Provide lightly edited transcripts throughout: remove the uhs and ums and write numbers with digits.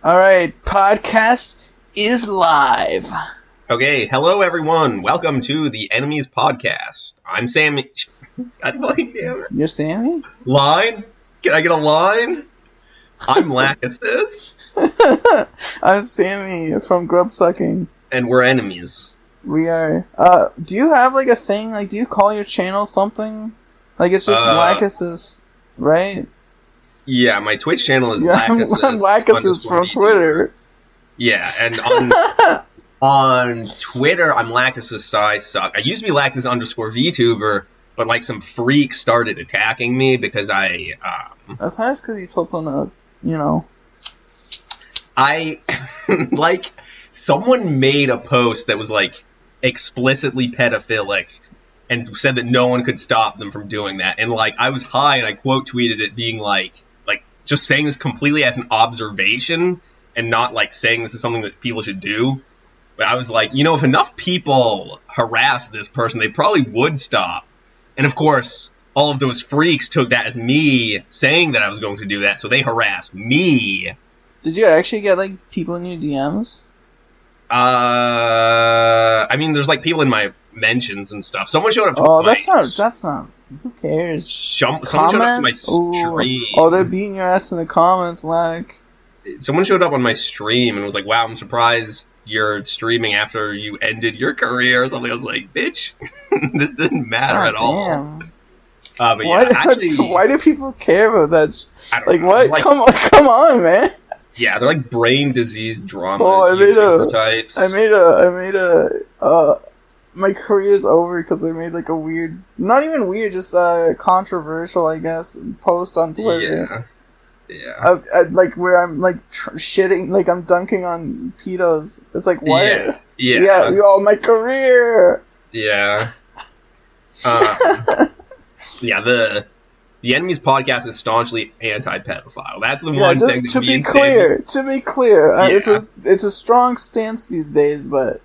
Alright, podcast is live. Okay, hello everyone. Welcome to the Enemies Podcast. I'm Sammy. God fucking damn it. You're Sammy? Line? Can I get a line? I'm Lacus. I'm Sammy from Grub Sucking. And we're enemies. We are. Do you have like a thing? Like, do you call your channel something? Like, it's just Lacus's, right? Yeah, my Twitch channel is I'm Lacus's from Twitter. Yeah, and on Twitter, I'm Lacus's size suck. I used to be Lacus _ VTuber, but like some freak started attacking me because That's nice because you told someone, I like someone made a post that was like explicitly pedophilic and said that no one could stop them from doing that. And like I was high and I quote tweeted it being like just saying this completely as an observation and not like saying this is something that people should do. But I was like, if enough people harass this person, they probably would stop. And of course, all of those freaks took that as me saying that I was going to do that, so they harassed me. Did you actually get like people in your DMs? I mean, there's like people in my mentions and stuff. Someone showed up to my... that's not. Who cares? Someone showed up to my stream. Oh, they're beating your ass in the comments, like. Someone showed up on my stream and was like, "Wow, I'm surprised you're streaming after you ended your career," or something. I was like, "Bitch, this didn't matter at all." But yeah, actually, why do people care about that? I don't know. What? Like, come on, man. Yeah, they're like brain disease drama. Oh, types. I made a my career's over because I made like a weird, not even weird, just controversial, I guess, post on Twitter. Yeah. Like where I'm like shitting, like I'm dunking on pedos. It's like what? Yeah. My career. Yeah. Yeah. The Enemies Podcast is staunchly anti-pedophile. That's the one thing that to be clear, it's a strong stance these days, but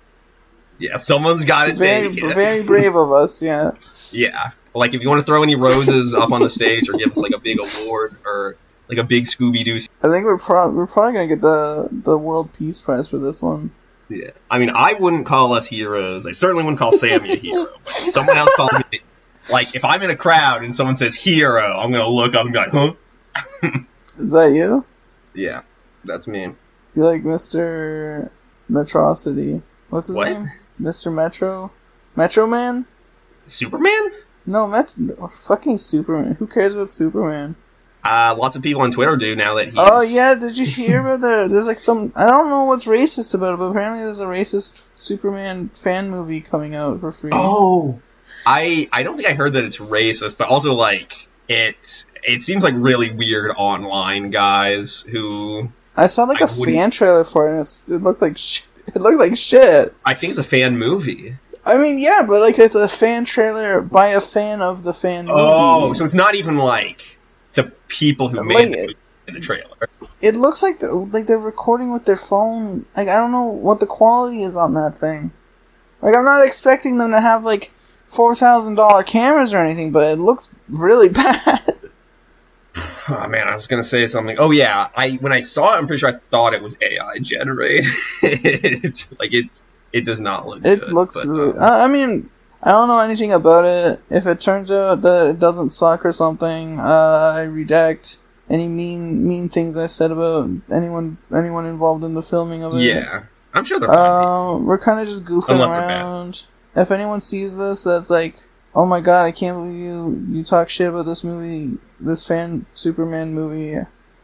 yeah, someone's got to take it. Very brave of us, yeah. Yeah, like if you want to throw any roses up on the stage or give us like a big award or like a big Scooby-Doo. I think we're probably gonna get the World Peace Prize for this one. Yeah, I mean, I wouldn't call us heroes. I certainly wouldn't call Sammy a hero. But if someone else calls me. Like, if I'm in a crowd and someone says hero, I'm gonna look up and be like, huh? Is that you? Yeah, that's me. You're like Mr. Metrocity. What's his name? Mr. Metro? Metro Man? Superman? No, fucking Superman. Who cares about Superman? Lots of people on Twitter do now that he's... Oh, yeah, did you hear about there's like some... I don't know what's racist about it, but apparently there's a racist Superman fan movie coming out for free. Oh! I don't think I heard that it's racist, but also, like, it seems like really weird online guys who... I saw, like, a fan trailer for it, and it looked like shit. I think it's a fan movie. I mean, yeah, but, like, it's a fan trailer by a fan of the fan movie. Oh, so it's not even, like, the people who made the movie in the trailer. It looks like they're recording with their phone. Like, I don't know what the quality is on that thing. Like, I'm not expecting them to have, like... $4,000 cameras or anything, but it looks really bad. Oh man, I was gonna say something. Oh yeah, when I saw it, I'm pretty sure I thought it was AI generated. It's like it does not look. It looks really. I mean, I don't know anything about it. If it turns out that it doesn't suck or something, I redact any mean things I said about anyone involved in the filming of it. Yeah, I'm sure they're fine. We're kind of just goofing around. If anyone sees this, that's like, oh my god, I can't believe you talk shit about this movie, this Superman movie.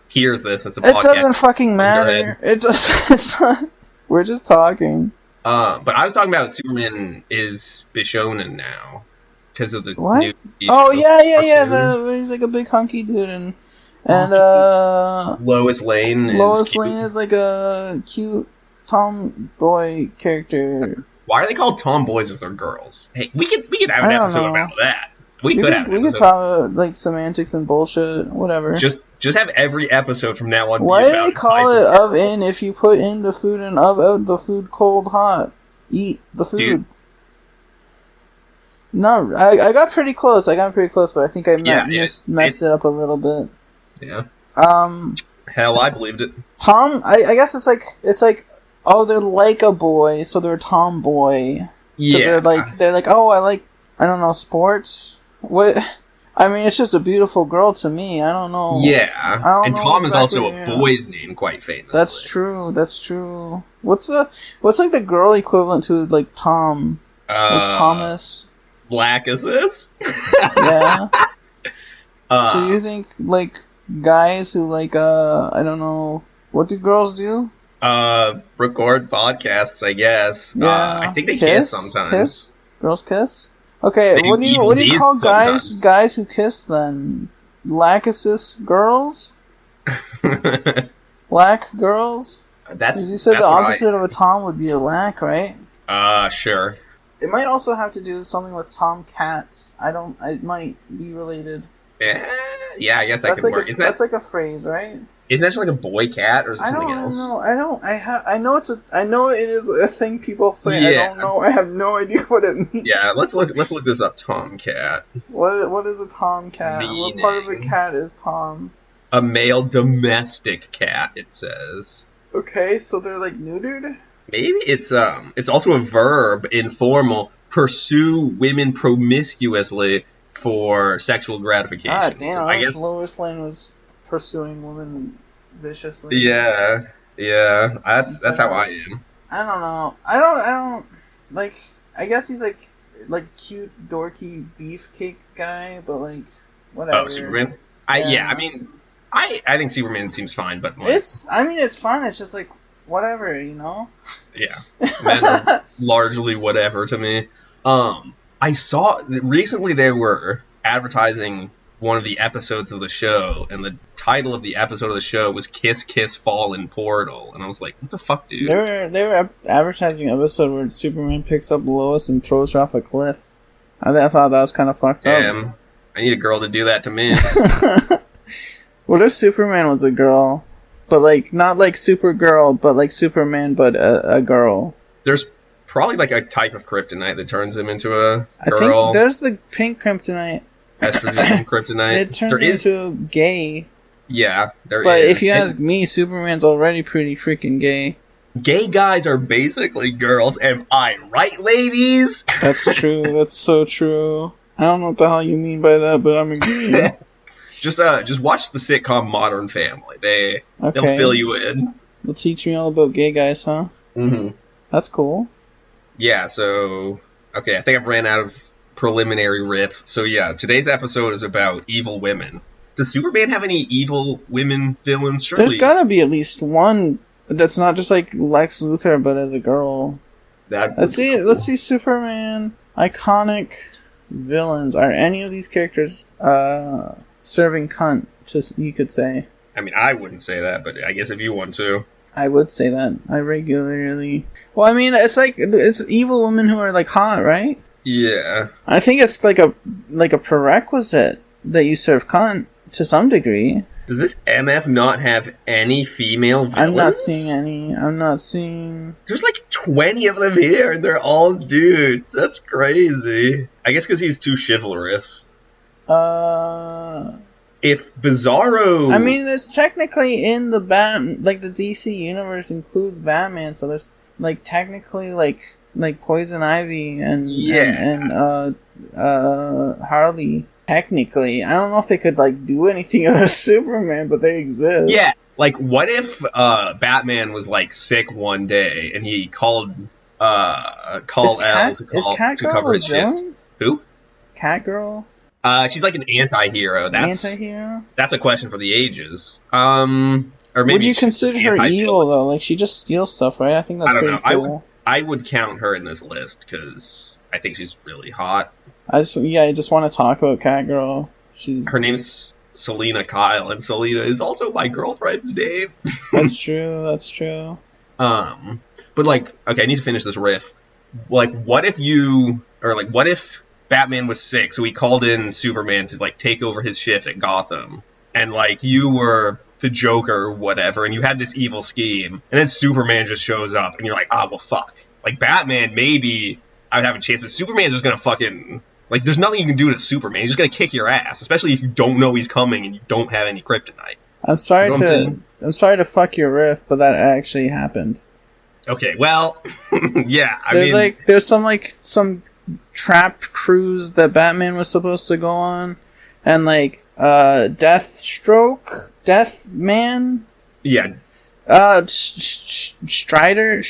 Here's this. It's a podcast. It doesn't fucking matter. It just, it's not, we're just talking. But I was talking about Superman is Bishonen now because of the new. Oh yeah. He's like a big hunky dude and Lois Lane. Lois Lane is like a cute tomboy character. Why are they called tomboys if they're girls? Hey, we could have an episode about that. We could talk about like semantics and bullshit, whatever. Just have every episode from now on. Why do they call it of in if you put in the food and of out the food cold hot? Eat the food. Dude. No, I got pretty close. But I think I messed it up a little bit. Yeah. Hell, I believed it. Tom, I guess it's like, oh, they're like a boy, so they're tomboy. Yeah. They're like, oh, I don't know, sports? What? I mean, it's just a beautiful girl to me. I don't know. Yeah. And Tom is exactly, also a boy's name, quite famously. That's true. What's like the girl equivalent to, like, Tom? Like Thomas? Blackasus? Yeah. So you think, like, guys who, like, I don't know, what do girls do? Record podcasts, I guess. Yeah. I think they kiss sometimes. Kiss? Girls kiss? Okay, They what do evil you deeds call sometimes. guys who kiss then? Lackasus girls? Lack girls? That's You said that's the what opposite of a Tom would be a lack, right? Sure. It might also have to do something with tomcats. It might be related. Yeah, I guess that could work. That's like a phrase, right? Isn't that just like a boy cat, or is it something else? I know it is a thing people say. Yeah. I don't know. I have no idea what it means. Yeah, let's look this up. Tomcat. What is a tomcat? What part of a Meaning. cat is Tom? A male domestic cat, it says. Okay, so they're like neutered? Maybe it's also a verb, informal, pursue women promiscuously for sexual gratification. God damn, So I I guess Lois Lane was pursuing women viciously. yeah. That's how I am. I don't know. I don't like. I guess he's like cute, dorky beefcake guy, but like whatever. Oh, Superman. Yeah. I mean, I think Superman seems fine, but like, It's fun. It's just like whatever, you know. yeah, men are largely whatever to me. I saw recently they were advertising one of the episodes of the show, and the title of the episode of the show was "Kiss Kiss Fallen Portal," and I was like, "What the fuck, dude?" They were advertising an episode where Superman picks up Lois and throws her off a cliff. I thought that was kind of fucked up. Damn, I need a girl to do that to me. What if Superman was a girl, but like not like Supergirl, but like Superman, but a girl? There's probably like a type of kryptonite that turns him into a I girl. think there's the pink kryptonite. Estrogen kryptonite. It turns into gay. Yeah, there is. But if you And ask me, Superman's already pretty freaking gay. gay guys are basically girls. Am I right, ladies? That's true. That's so true. I don't know what the hell you mean by that, but I'm agreeing. Just watch the sitcom Modern Family. They'll Okay. fill you in. They'll teach me all about gay guys, huh? Mm-hmm. That's cool. Yeah. So okay, I think I've ran out of preliminary riffs. So yeah, today's episode is about evil women. Does Superman have any evil women villains? Surely. There's gotta be at least one that's not just like Lex Luthor, but as a girl. Let's see Superman iconic villains. Are any of these characters serving cunt? Just you could say. I mean, I wouldn't say that, but I guess if you want to. I would say that. I regularly. Well, I mean, it's evil women who are like hot, right? Yeah. I think it's like a prerequisite that you serve cunt to some degree. Does this MF not have any female villains? I'm not seeing any. I'm not seeing. There's like 20 of them here, and they're all dudes. That's crazy. I guess because he's too chivalrous. If Bizarro... I mean, it's technically in the like the DC universe includes Batman, so there's like technically like Poison Ivy and Harley. Technically, I don't know if they could like do anything about Superman, but they exist. Yeah, like what if Batman was like sick one day and he called L to cover his shift? Who? Catgirl? She's like an anti-hero. Anti-hero? That's a question for the ages. Or maybe would you consider her anti-villain. evil though? Like she just steals stuff, right? I think that's I don't pretty know. cool. I would count her in this list because I think she's really hot. I just want to talk about Catgirl. Her name's Selena Kyle, and Selena is also my girlfriend's name. That's true. That's true. But like, okay, I need to finish this riff. Like, what if Batman was sick, so he called in Superman to like take over his shift at Gotham, and like you were the Joker or whatever, and you had this evil scheme, and then Superman just shows up, and you're like, well, fuck. Like Batman, maybe I would have a chance, but Superman's just gonna fucking like, there's nothing you can do to Superman. He's just gonna kick your ass, especially if you don't know he's coming and you don't have any kryptonite. I'm sorry You know what I'm to saying? I'm sorry to fuck your riff, but that actually happened. Okay, well, yeah. There's some trap cruise that Batman was supposed to go on, and Deathman. Yeah. Striker,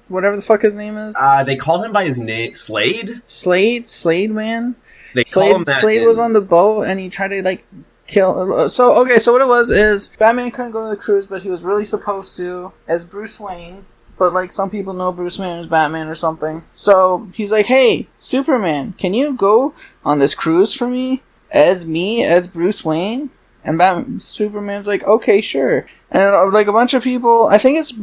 whatever the fuck his name is. They call him by his name, Slade. Slade man. They call him that. Slade was on the boat and he tried to kill. So what it was is Batman couldn't go to the cruise, but he was really supposed to as Bruce Wayne. But some people know Bruce Wayne as Batman or something. So he's like, "Hey, Superman, can you go on this cruise for me as Bruce Wayne?" And Superman's like, "Okay, sure." And a bunch of people, I think it's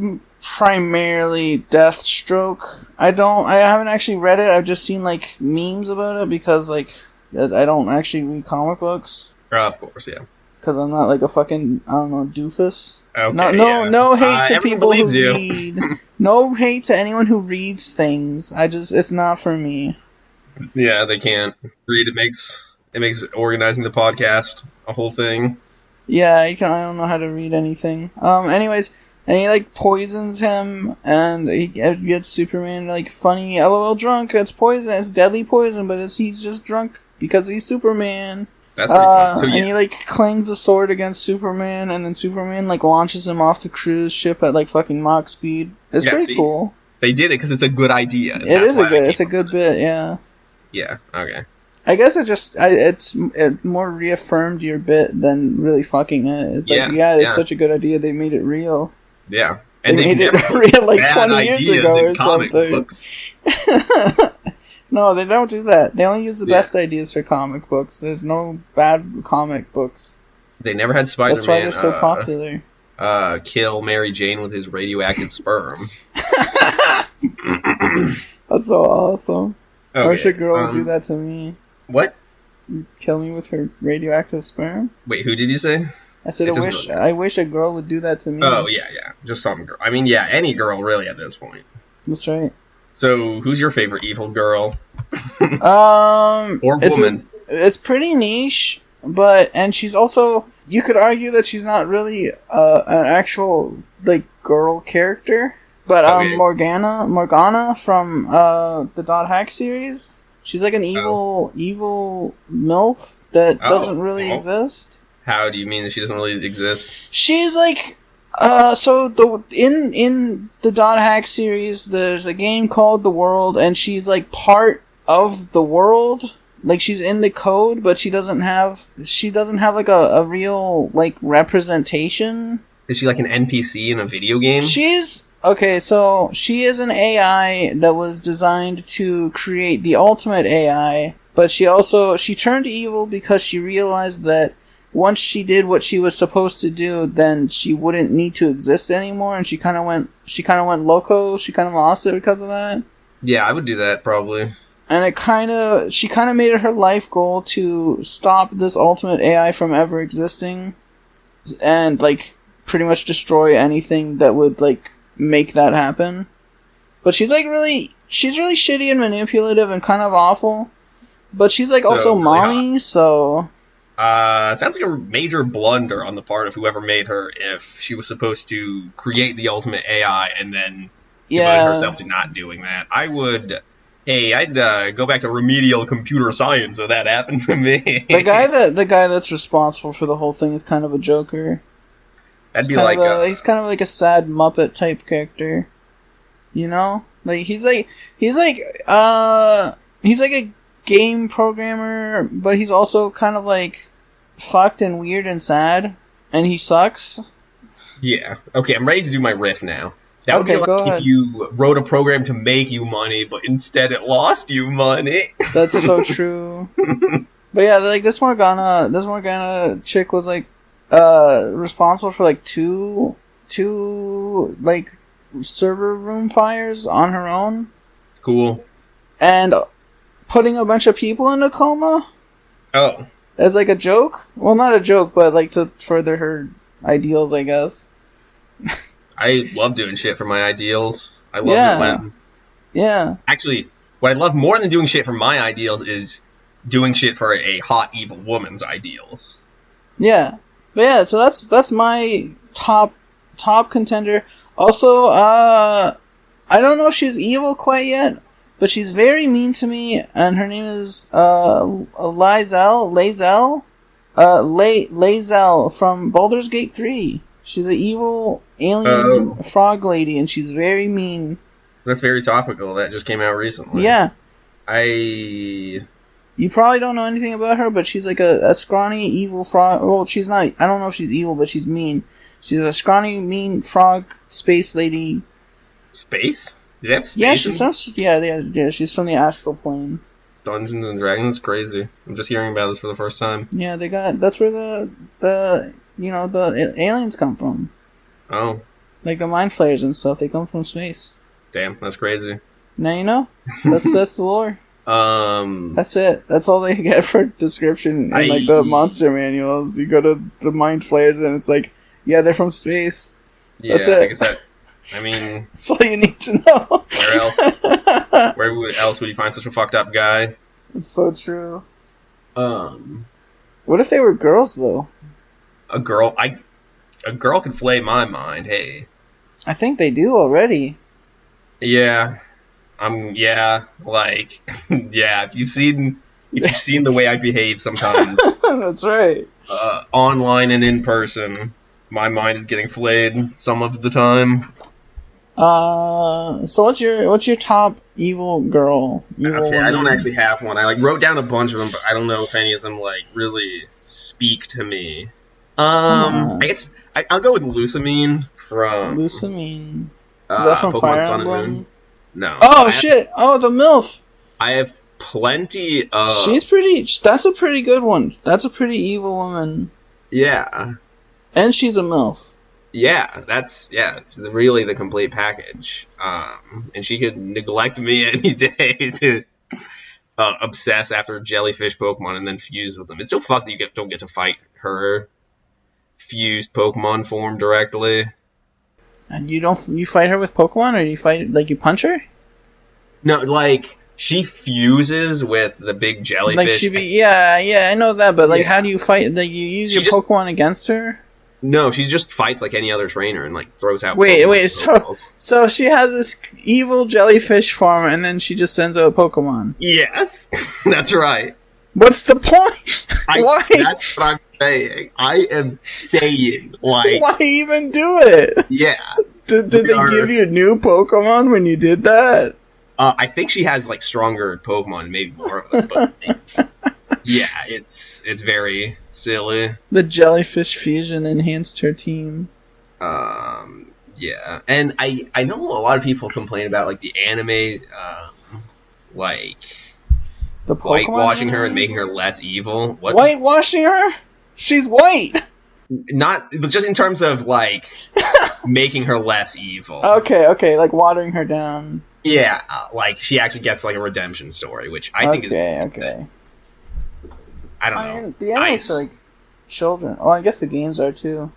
primarily Deathstroke. I haven't actually read it. I've just seen memes about it because I don't actually read comic books. Of course, yeah. Because I'm not a fucking, I don't know, doofus. Okay, no hate to people who you. read. No hate to anyone who reads things. It's not for me. Yeah, they can't read. It makes organizing the podcast a whole thing. Yeah, I don't know how to read anything. Anyways, and he poisons him, and he gets Superman funny, LOL drunk. It's poison. It's deadly poison, but he's just drunk because he's Superman. That's pretty fun. So, yeah. And he clings the sword against Superman, and then Superman launches him off the cruise ship at fucking Mach speed. It's pretty cool. They did it because it's a good idea. It's a good bit. Yeah. Yeah. Okay. I guess it more reaffirmed your bit than really fucking it. It's it's such a good idea they made it real. Yeah. And they made it real 20 years ago or something. No, they don't do that. They only use the best ideas for comic books. There's no bad comic books. They never had Spider-Man. That's why they're so popular. Kill Mary Jane with his radioactive sperm. That's so awesome. Okay. I wish a girl would do that to me. What? Kill me with her radioactive sperm? Wait, who did you say? I said I wish a girl would do that to me. Oh, yeah. Just some girl. I mean, yeah, any girl really at this point. That's right. So, who's your favorite evil girl? Or woman? It's pretty niche, and she's also... You could argue that she's not really an actual, girl character. But, okay. Morgana from the Dot Hack series... She's an evil MILF that doesn't really exist. How do you mean that she doesn't really exist? She's in the Dot Hack series, there's a game called The World, and she's part of the world. She's in the code, but she doesn't have a real representation. Is she an NPC in a video game? Okay, so she is an AI that was designed to create the ultimate AI, but she turned evil because she realized that once she did what she was supposed to do, then she wouldn't need to exist anymore, and she kind of went loco. She kind of lost it because of that. Yeah, I would do that probably. And she kind of made it her life goal to stop this ultimate AI from ever existing, and pretty much destroy anything that would make that happen. But she's really shitty and manipulative and kind of awful. But she's also mommy, so sounds like a major blunder on the part of whoever made her if she was supposed to create the ultimate AI and then devote herself to not doing that. I'd go back to remedial computer science if that happened to me. The guy that's responsible for the whole thing is kind of a joker. That'd be he's kind of like a sad Muppet type character, you know. He's like a game programmer, but he's also kind of fucked and weird and sad, and he sucks. Yeah. Okay, I'm ready to do my riff now. That would be if you wrote a program to make you money, but instead it lost you money. That's so true. But yeah, this Morgana chick was responsible for two server room fires on her own. Cool. And putting a bunch of people in a coma. Oh. As a joke? Well, not a joke, but to further her ideals, I guess. I love doing shit for my ideals. I love them. Yeah. Actually, what I love more than doing shit for my ideals is doing shit for a hot evil woman's ideals. Yeah. But yeah, so that's my top contender. Also, I don't know if she's evil quite yet, but she's very mean to me, and her name is Lae'zel from Baldur's Gate 3. She's an evil alien frog lady, and she's very mean. That's very topical. That just came out recently. Yeah. You probably don't know anything about her, but she's like a scrawny, evil frog. Well, she's not. I don't know if she's evil, but she's mean. She's a scrawny, mean frog space lady. Space? Did they have space? Yeah, she's from. Yeah, she's from the astral plane. Dungeons and Dragons, crazy. I'm just hearing about this for the first time. Yeah, they got. That's where the aliens come from. Oh. Like the mind flayers and stuff. They come from space. Damn, that's crazy. Now you know. That's the lore. That's it. That's all they get for description in like the monster manuals. You go to the mind flayers and it's like, yeah, they're from space. Yeah, that's it. I guess I mean, that's all you need to know. Where else? Where else would you find such a fucked up guy? It's so true. What if they were girls though? A girl can flay my mind. Hey. I think they do already. Yeah. Yeah, like, yeah, if you've seen the way I behave sometimes. That's right. Online and in person, my mind is getting flayed some of the time. So what's your top evil girl? Okay, I don't actually have one. I wrote down a bunch of them, but I don't know if any of them really speak to me. I guess I'll go with Lusamine from Lusamine. Is that from Pokemon Fire Sun Emblem? and Moon. No. Oh shit! Oh, the MILF. I have plenty of. She's pretty. That's a pretty good one. That's a pretty evil woman. Yeah. And she's a MILF. Yeah, it's really the complete package. And she could neglect me any day to obsess after jellyfish Pokemon and then fuse with them. It's so fucked that you don't get to fight her fused Pokemon form directly. And you fight her with Pokemon, or you fight you punch her? No, she fuses with the big jellyfish. I know that, but how do you fight? You use your Pokemon against her? No, she just fights like any other trainer and throws out. Wait, so she has this evil jellyfish form, and then she just sends out Pokemon. Yes, that's right. What's the point? Why? That's what I'm saying. I am saying, why even do it? Yeah. Did they give you new Pokemon when you did that? I think she has stronger Pokemon, maybe more of them, but yeah, it's very silly. The jellyfish fusion enhanced her team. Yeah, and I know a lot of people complain about the anime, the whitewashing her and making her less evil. What? Whitewashing her? She's white. Not just in terms of making her less evil. Okay, watering her down. Yeah, she actually gets a redemption story, which I think is okay. I don't know. The anime's for children. Oh, I guess the games are too.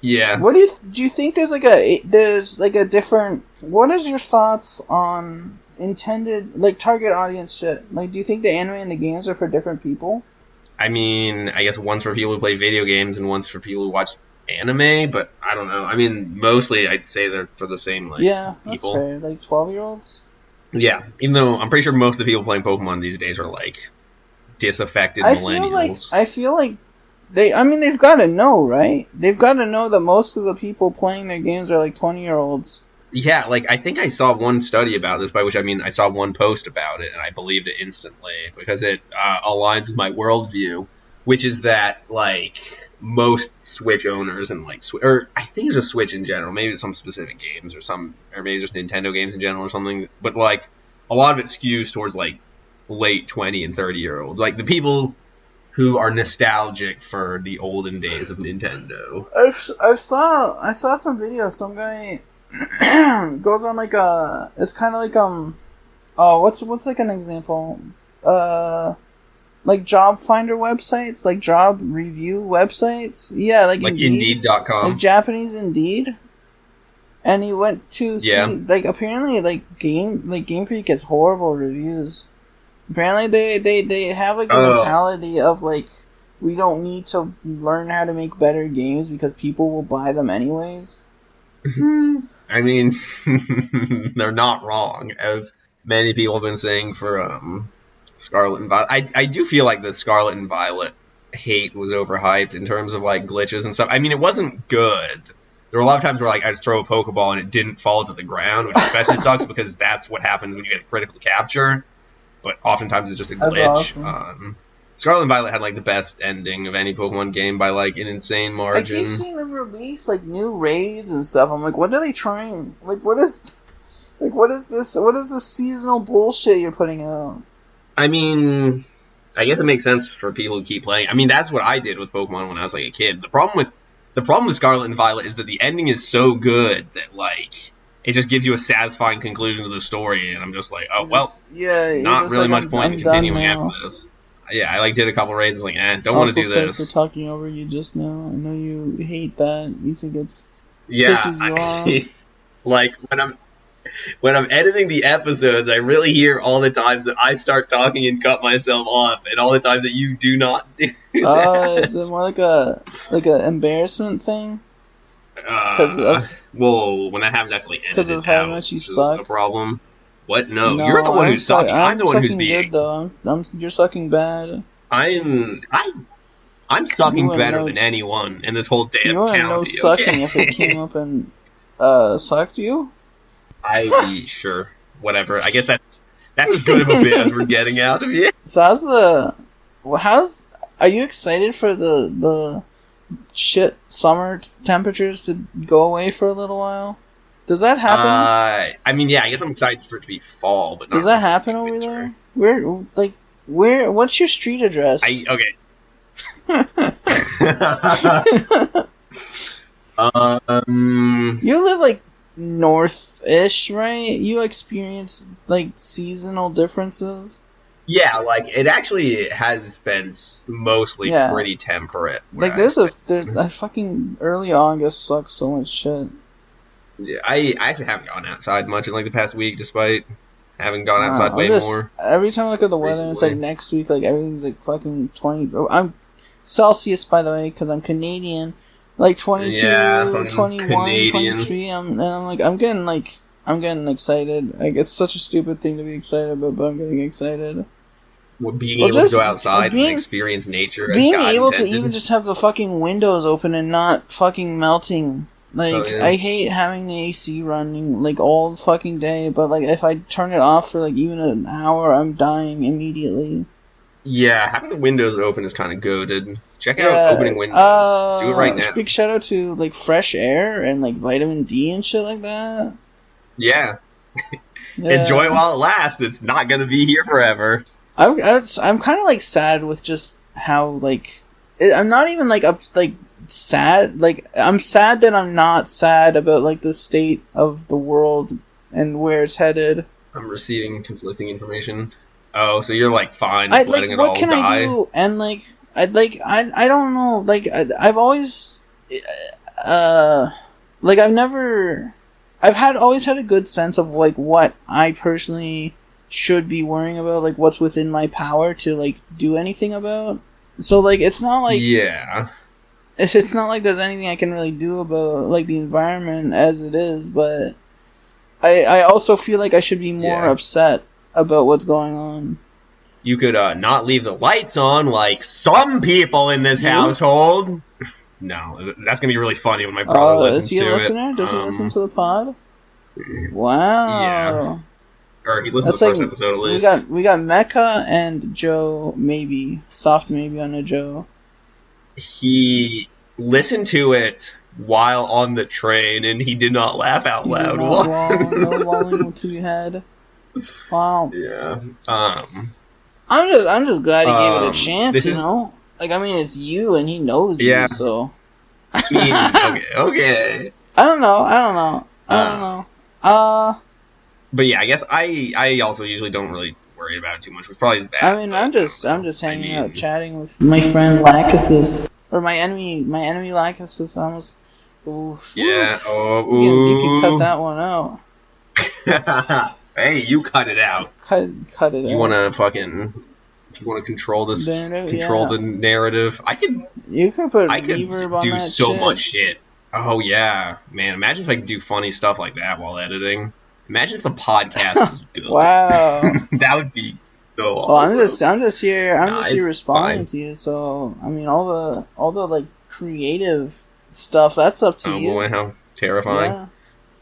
Yeah. What do you think? There's a different. What is your thoughts on intended target audience shit? Do you think the anime and the games are for different people? I mean, I guess one's for people who play video games and one's for people who watch anime, but I don't know. I mean, mostly I'd say they're for the same yeah, people. That's fair. 12-year-olds. Yeah, even though I'm pretty sure most of the people playing Pokemon these days are disaffected millennials. I feel like they've got to know, right? They've got to know that most of the people playing their games are 20-year-olds. Yeah, I think I saw one study about this, by which I mean I saw one post about it, and I believed it instantly, because it aligns with my worldview, which is that, most Switch owners and, or I think it's just Switch in general, maybe it's some specific games or maybe just Nintendo games in general or something, but, a lot of it skews towards, late 20 and 30-year-olds. The people who are nostalgic for the olden days of Nintendo. I saw some videos, some guy goes on it's kind of what's an example, job finder websites, job review websites, yeah, Indeed.com, Japanese Indeed, and he went to see apparently Game Freak gets horrible reviews. Apparently they have the mentality of we don't need to learn how to make better games because people will buy them anyways? I mean, they're not wrong, as many people have been saying for Scarlet and Violet. I do feel like the Scarlet and Violet hate was overhyped in terms of like glitches and stuff. I mean, it wasn't good. There were a lot of times where like I just throw a Pokeball and it didn't fall to the ground, which especially sucks because that's what happens when you get a critical capture. But oftentimes it's just a glitch. Awesome. Scarlet and Violet had like the best ending of any Pokemon game by like an insane margin. I keep seeing them release like new raids and stuff. I'm like, what are they trying? Like, what is this? What is this seasonal bullshit you're putting out? I mean, I guess it makes sense for people who keep playing. I mean, that's what I did with Pokemon when I was like a kid. The problem with Scarlet and Violet is that the ending is so good that like it just gives you a satisfying conclusion to the story, and I'm just like, oh well, not really much point in continuing after this. Yeah, I like did a couple raids. I was like, don't want to do this. For talking over you just now. I know you hate that. You think it's yeah. Pisses you off. Like when I'm editing the episodes, I really hear all the times that I start talking and cut myself off, and all the times that you do not do that. Is it more like a embarrassment thing? Well, when that happens, I have to like edit because of how much you suck. A problem. What? No, you're the one who's sucking. I'm the one who's being good, though. You're sucking bad. I'm sucking better than anyone in this whole damn county. You wouldn't know sucking if it came up and sucked you? Sure, whatever. I guess that's as good of a bit as we're getting out of you. So are you excited for the shit summer temperatures to go away for a little while? Does that happen? I mean, yeah, I guess I'm excited for it to be fall, but not does that happen over there? Where? What's your street address? Okay. You live like north-ish, right? You experience like seasonal differences. Yeah, like it actually has been mostly pretty temperate. Like there's a fucking early August sucks so much shit. Yeah, I actually haven't gone outside much in like the past week, despite having gone outside way more. Every time I look at the weather, it's like next week, like everything's like fucking 20. I'm Celsius, by the way, because I'm Canadian. Like 22, 21, Canadian. 23. I'm getting excited. Like it's such a stupid thing to be excited about, but I'm getting excited. Being able to go outside and experience nature. Being able to even just have the fucking windows open and not fucking melting. Like, I hate having the AC running, like, all fucking day, but, like, if I turn it off for, like, even an hour, I'm dying immediately. Yeah, having the windows open is kind of goated. Check out opening windows. Do it right now. Big shout out to, like, fresh air and, like, vitamin D and shit like that. Yeah. Enjoy it while it lasts. It's not gonna be here forever. I'm kind of, like, sad with just how, like... I'm not even, like, sad. Like, I'm sad that I'm not sad about, like, the state of the world and where it's headed. I'm receiving conflicting information. Oh, so you're, like, fine letting it all die? What can I do? And, like, I don't know. Like, I've always... like, I've always had a good sense of, like, what I personally should be worrying about, like, what's within my power to, like, do anything about. So, like, it's not like... Yeah. It's not like there's anything I can really do about, like, the environment as it is, but I also feel like I should be more upset about what's going on. You could not leave the lights on like some people in this household. No, that's going to be really funny when my brother listens to it. Is he a listener? Does he listen to the pod? Wow. Yeah. Or he listened to the first episode at least. We got Mecha and Joe, maybe. Soft maybe on a Joe. He listened to it while on the train, and he did not laugh out loud. No lolling to your head. Wow. Yeah. I'm just glad he gave it a chance. You know, like I mean, it's you, and he knows you. So. Okay. I don't know. But yeah, I guess I also usually don't really worry about it too much, which probably is bad. I mean, I'm just hanging out, chatting with my friend Lachesis, or my enemy Lachesis. Almost. Oof. Yeah. Oh. You can cut that one out. Hey, you cut it out. Cut it out. You want to fucking If you want to control this, The narrative, I could put I could reverb on do that so shit. much shit. Oh yeah, man! Imagine if I could do funny stuff like that while editing. Imagine if the podcast was good. Wow. That would be so awesome. Well, I'm just here it's responding fine. to you. So I mean, all the like creative stuff, that's up to Oh you. boy, how terrifying.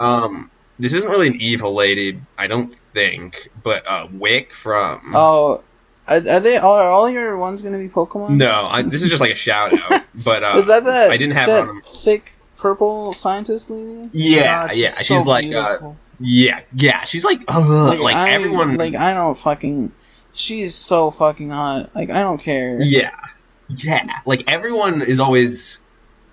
Yeah. This isn't really an evil lady, I don't think, but Wick from. Oh, are all your ones gonna be Pokemon? No, this is just like a shout out. But is that I didn't have that on. thick purple scientist lady? Yeah, Gosh, yeah. so She's like, beautiful. yeah. She's like everyone. Like I don't fucking. She's so fucking hot. Like I don't care. Yeah. Like everyone is always,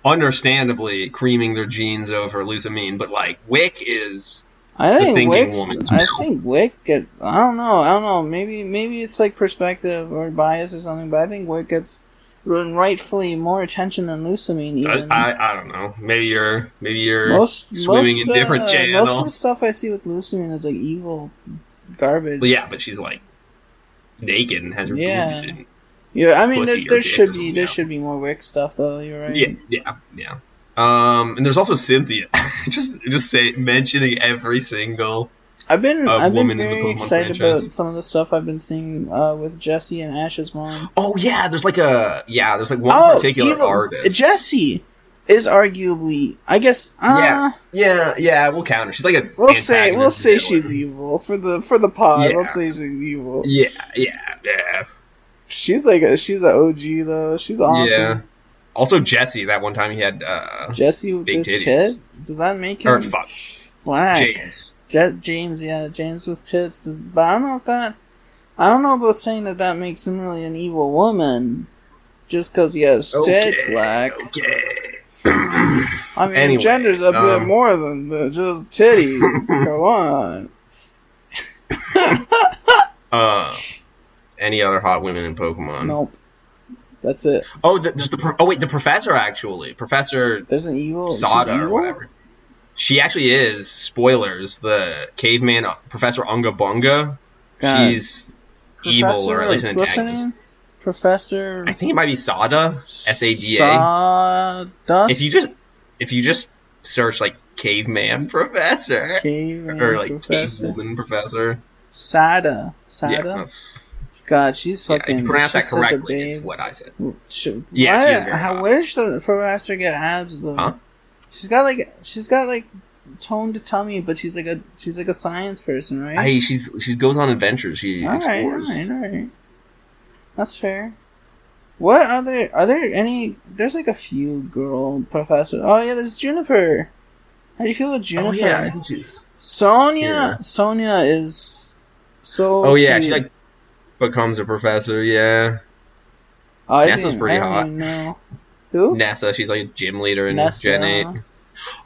understandably, creaming their jeans over Lusamine, but like Wick is. I think thinking Wick. woman's I mouth. think Wick. I don't know. Maybe it's like perspective or bias or something. But I think Wick gets rightfully more attention than Lusamine. Even I don't know. Maybe you're most swimming in different channels. Most of the stuff I see with Lusamine is like evil garbage. Well, yeah, but she's like naked and has her boobs in. Yeah, I mean Pussy or there dick should or be something, there yeah. should be more Wick stuff though. You're right. Yeah. And there's also Cynthia. just mentioning every single. I've been woman in the very Pokemon excited franchise. about some of the stuff I've been seeing with Jessie and Ash's mom. Oh yeah, there's like one particular artist. Jessie is arguably, I guess. Yeah. We'll count her. She's like a. We'll say villain. she's evil for the pod. Yeah. We'll say she's evil. Yeah. She's an OG though. She's awesome. Yeah. Also, Jesse. That one time he had Jesse with big the titties. tit. Does that make Or him fuck. black? James. James, yeah, James with tits. But I don't know about saying that makes him really an evil woman. Just because he has tits, like. Okay. I mean, Anyway, gender's a bit more than just titties. Go on. Any other hot women in Pokemon? Nope. That's it. Oh, there's the professor actually. Professor There's an evil. Sada She's evil? or whatever. She actually is. Spoilers. The caveman Professor Unga Bunga. God. She's evil, or at least an what's her antagonist. name? Professor. I think it might be Sada. Sada. Sawdust? If you just search like caveman professor Caveman or like professor. cavewoman professor. Sada. Yeah, that's. God, she's Yeah, fucking. if you pronounce that she's such a correctly, is babe. what I said. Yeah, she is very hot. where does the professor get abs though? Huh? She's got like toned tummy, but she's like a science person, right? She goes on adventures. She explores. All right. That's fair. What are there any? There's like a few girl professors. Oh yeah, there's Juniper. How do you feel with Juniper? Oh yeah, I think she's. Sonia. Yeah. Sonia is so. Oh yeah, cute. she like becomes a professor. Yeah. Nessa's pretty hot. Even know. Who? Nessa, she's like a gym leader in Nessa. Gen 8.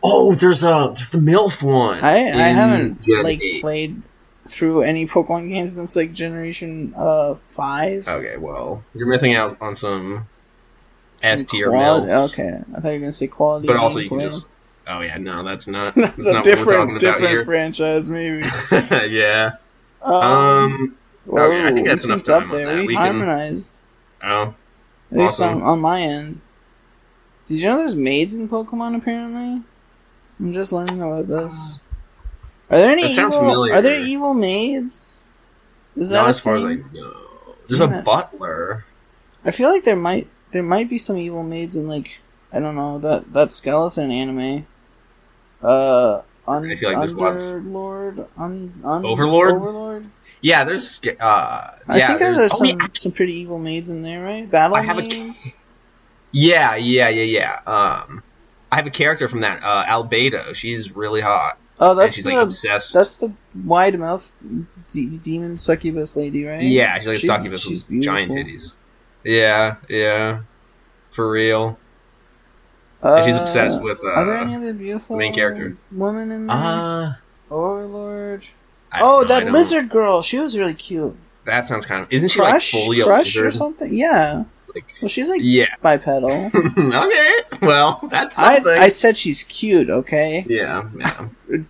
Oh, there's the MILF one. I in haven't Gen like 8. played through any Pokemon games since like Generation 5. Okay, well, you're missing out on some S tier quality. MILFs. Okay, I thought you were gonna say quality. But also you can gameplay. just. Oh yeah, no, that's not. That's a not what we're talking different about here. franchise, maybe. Yeah. Whoa, okay, I think that's we enough synced time up on there. that. We We can- harmonized. Oh. At least Awesome. on my end. Did you know there's maids in Pokemon? Apparently, I'm just learning about this. Are there any That sounds evil? familiar. Are there evil maids? Is that Not a as far as I thing? know. There's Damn a it. butler. I feel like there might be some evil maids in like I don't know that skeleton anime. I feel like there's a lot of- Underlord, Overlord? Overlord. Yeah, there's. I think there's oh, yeah. some pretty evil maids in there, right? Battle I have a maids. Yeah. I have a character from that, Albedo. She's really hot. Oh, And that's she's the like obsessed. that's the wide mouth demon succubus lady, right? Yeah, she's like a She- succubus she's with giant beautiful. titties. Yeah. For real. And she's obsessed with Are there any other beautiful main character. woman in there? Overlord. I don't know, I That don't- lizard girl. She was really cute. That sounds kind of. Isn't she Crush, like fully a Crush or lizard? something? Yeah. Like, Well, she's like yeah. bipedal. Okay. Well, that's something. I said she's cute. Okay. Yeah.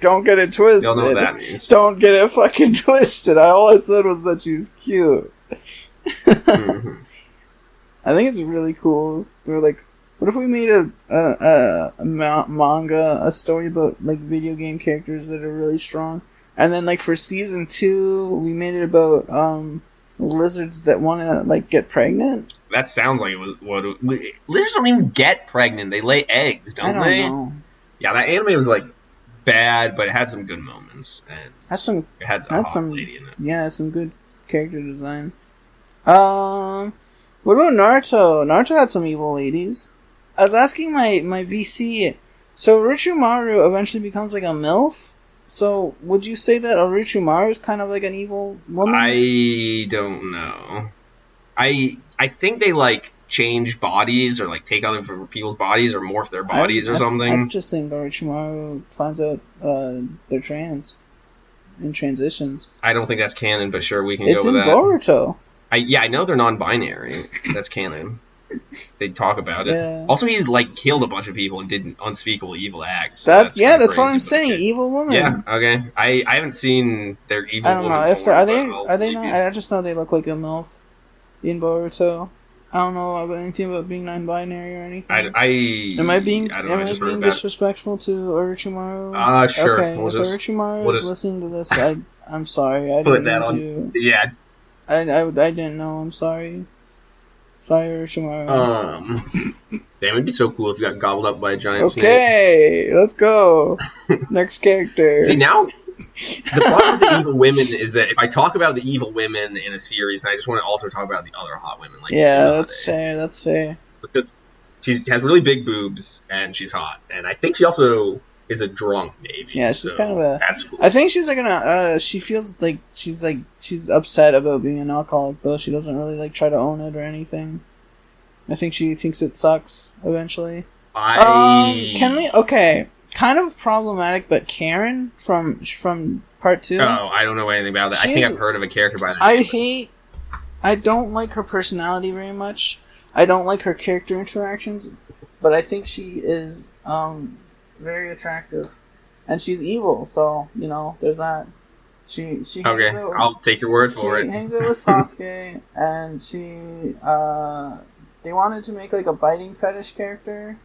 Don't get it twisted. Y'all know what that means. Don't get it fucking twisted. All I said was that she's cute. Mhm. I think it's really cool. We're like, what if we made a manga, a story about like video game characters that are really strong, and then like for season 2, we made it about lizards that want to like get pregnant. That sounds like it was what lizards don't even get pregnant. They lay eggs, I don't don't they? know. Yeah, that anime was like bad, but it had some good moments, and Had some, it had a had hot some, lady in it. yeah, some good character design. What about Naruto? Naruto had some evil ladies. I was asking my VC. So Orochimaru eventually becomes like a MILF. So would you say that Orochimaru is kind of like an evil woman? I don't know. I think they like change bodies or like take other people's bodies or morph their bodies or something. I just think Orochimaru finds out they're trans and transitions. I don't think that's canon, but sure, we can It's go in with that. Boruto. I know they're non-binary. That's canon. They talk about it. Yeah. Also, he like killed a bunch of people and did unspeakable evil acts. So That's kinda what crazy, I'm but saying. okay. Evil woman. Yeah. Okay. I haven't seen their evil. I don't know woman if they're form, are they but I'll not. believe you. I just know they look like a MILF in Boruto. I don't know about anything about being non-binary or anything. Am I being I don't know. I just heard that. disrespectful to Orochimaru? Sure. Okay, We'll if just Orochimaru we'll is just listening to this, I'm sorry. I put didn't that mean on. to. Yeah. I didn't know. I'm sorry. Sorry, Orochimaru. Damn, it'd be so cool if you got gobbled up by a giant snake. Okay, let's go. Next character. See, now, the problem with the evil women is that if I talk about the evil women in a series, I just want to also talk about the other hot women. Like Yeah, Tsunade. that's fair. That's fair. Because she has really big boobs, and she's hot. And I think she also is a drunk, maybe. Yeah, she's so kind of a. That's cool. I think she's she feels like she's upset about being an alcoholic, though she doesn't really like try to own it or anything. I think she thinks it sucks eventually. Can we? Okay, kind of problematic, but Karen from part 2. Oh, I don't know anything about that. I think I've heard of a character by that. I don't like her personality very much. I don't like her character interactions, but I think she is very attractive, and she's evil. So there's that. She hangs Okay, out, I'll take your word for she it. hangs out with Sasuke, and they wanted to make like a biting fetish character.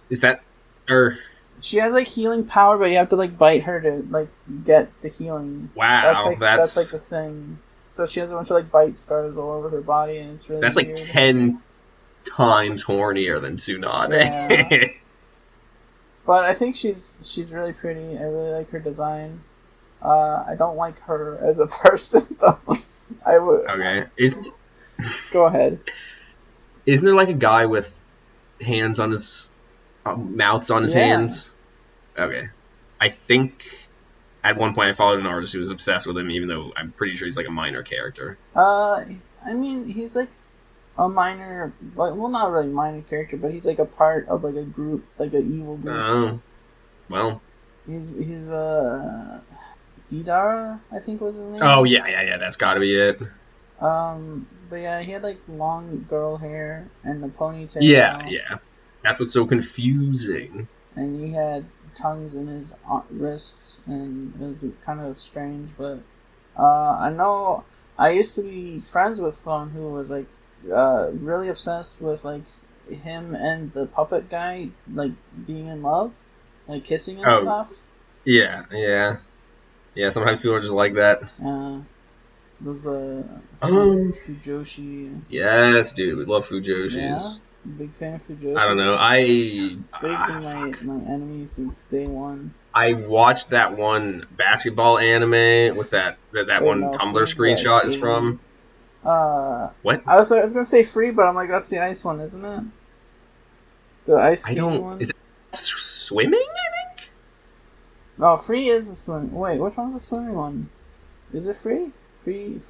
Is that or She has like healing power, but you have to like bite her to like get the healing. wow? That's like the thing. So she has a bunch of like bite scars all over her body, and it's really That's like weird. 10 times hornier than Tsunade. Yeah. But I think she's really pretty. I really like her design. I don't like her as a person though. I would. Okay. Go ahead. Isn't there like a guy with hands on his mouths on his hands? Okay. I think at one point I followed an artist who was obsessed with him, even though I'm pretty sure he's like a minor character. I mean, he's like a minor, well, not really minor character, but he's like a part of like a group, like an evil group. Oh, well. He's Deidara, I think was his name. Oh yeah. That's got to be it. But yeah, he had like long girl hair and a ponytail. Yeah. That's what's so confusing. And he had tongues in his wrists, and it was kind of strange. But I know I used to be friends with someone who was like really obsessed with like him and the puppet guy like being in love, like kissing and stuff. Yeah. Sometimes people are just like that. Those Fujoshi. Yes, dude, we love Fujoshis. Yeah, big fan of Fujoshi. I don't know. They've been my enemy since day one. I watched that one basketball anime with that one Tumblr screenshot is from. What? I was gonna say Free, but I'm like, that's the ice one, isn't it? The ice one. Is it swimming? I think. No, Free is the swim. Wait, which one's the swimming one? Is it Free? Free.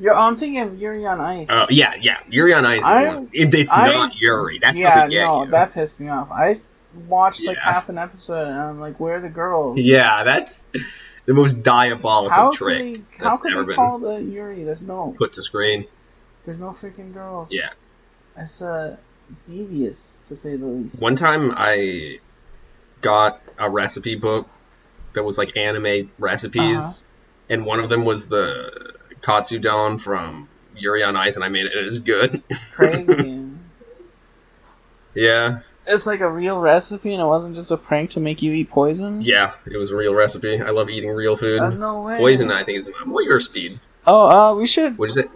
I'm thinking of Yuri on Ice. Oh yeah. Yuri on Ice. It's not Yuri. That's how they get you. That pissed me off. I watched like half an episode, and I'm like, where are the girls? Yeah, that's the most diabolical trick that's ever been call the Yuri? There's no put to screen. There's no freaking girls. Yeah, it's devious to say the least. One time I got a recipe book that was like anime recipes, and one of them was the katsudon from Yuri on Ice, and I made it. It is good. Crazy. Yeah. It's like a real recipe, and it wasn't just a prank to make you eat poison? Yeah, it was a real recipe. I love eating real food. No way. Poison, I think, is my warrior speed. Oh, we should... What is it?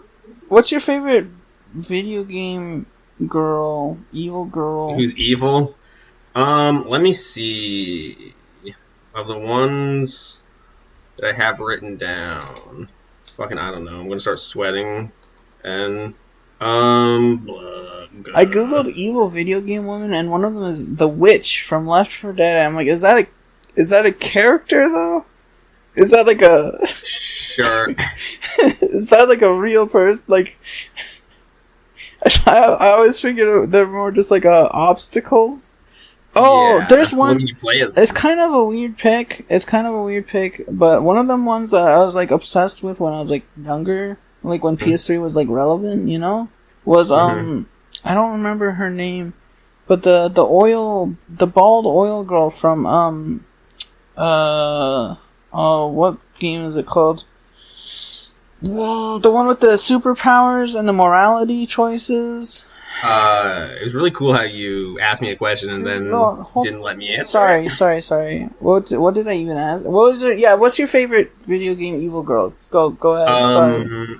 What's your favorite video game girl, evil girl? Who's evil? Let me see. Of the ones that I have written down, fucking, I don't know. I'm gonna start sweating, and I googled evil video game woman, and one of them is the witch from Left 4 Dead. I'm like, is that a character though? Is that like a sure? Is that like a real person? Like, I always figured they're more just like obstacles. Oh, Yeah. there's one. When you play as It's kind of a weird pick. But one of them ones that I was like obsessed with when I was like younger, like when PS3 was like relevant, you know, was I don't remember her name, but the bald oil girl from what game is it called? The one with the superpowers and the morality choices. It was really cool how you asked me a question and then didn't let me answer. Sorry. What did I even ask? What was it? Yeah, what's your favorite video game evil girl? Let's go ahead. Sorry.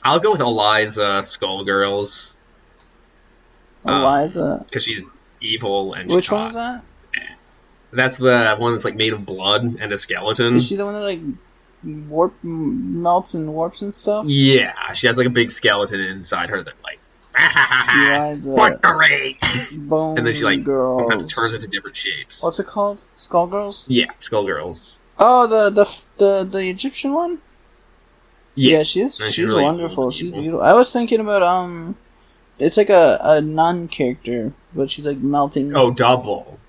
I'll go with Eliza Skullgirls. Eliza. Because she's evil and Which one is that? That's the one that's like made of blood and a skeleton. Is she the one that like melts and warps and stuff? Yeah, she has like a big skeleton inside her that like Eliza. Bone and then she like girls. sometimes turns into different shapes. What's it called? Skullgirls? Yeah, Skullgirls. Oh, the Egyptian one? Yeah, she's really wonderful. cool. She's beautiful. I was thinking about it's like a nun character, but she's like melting. Oh, Double.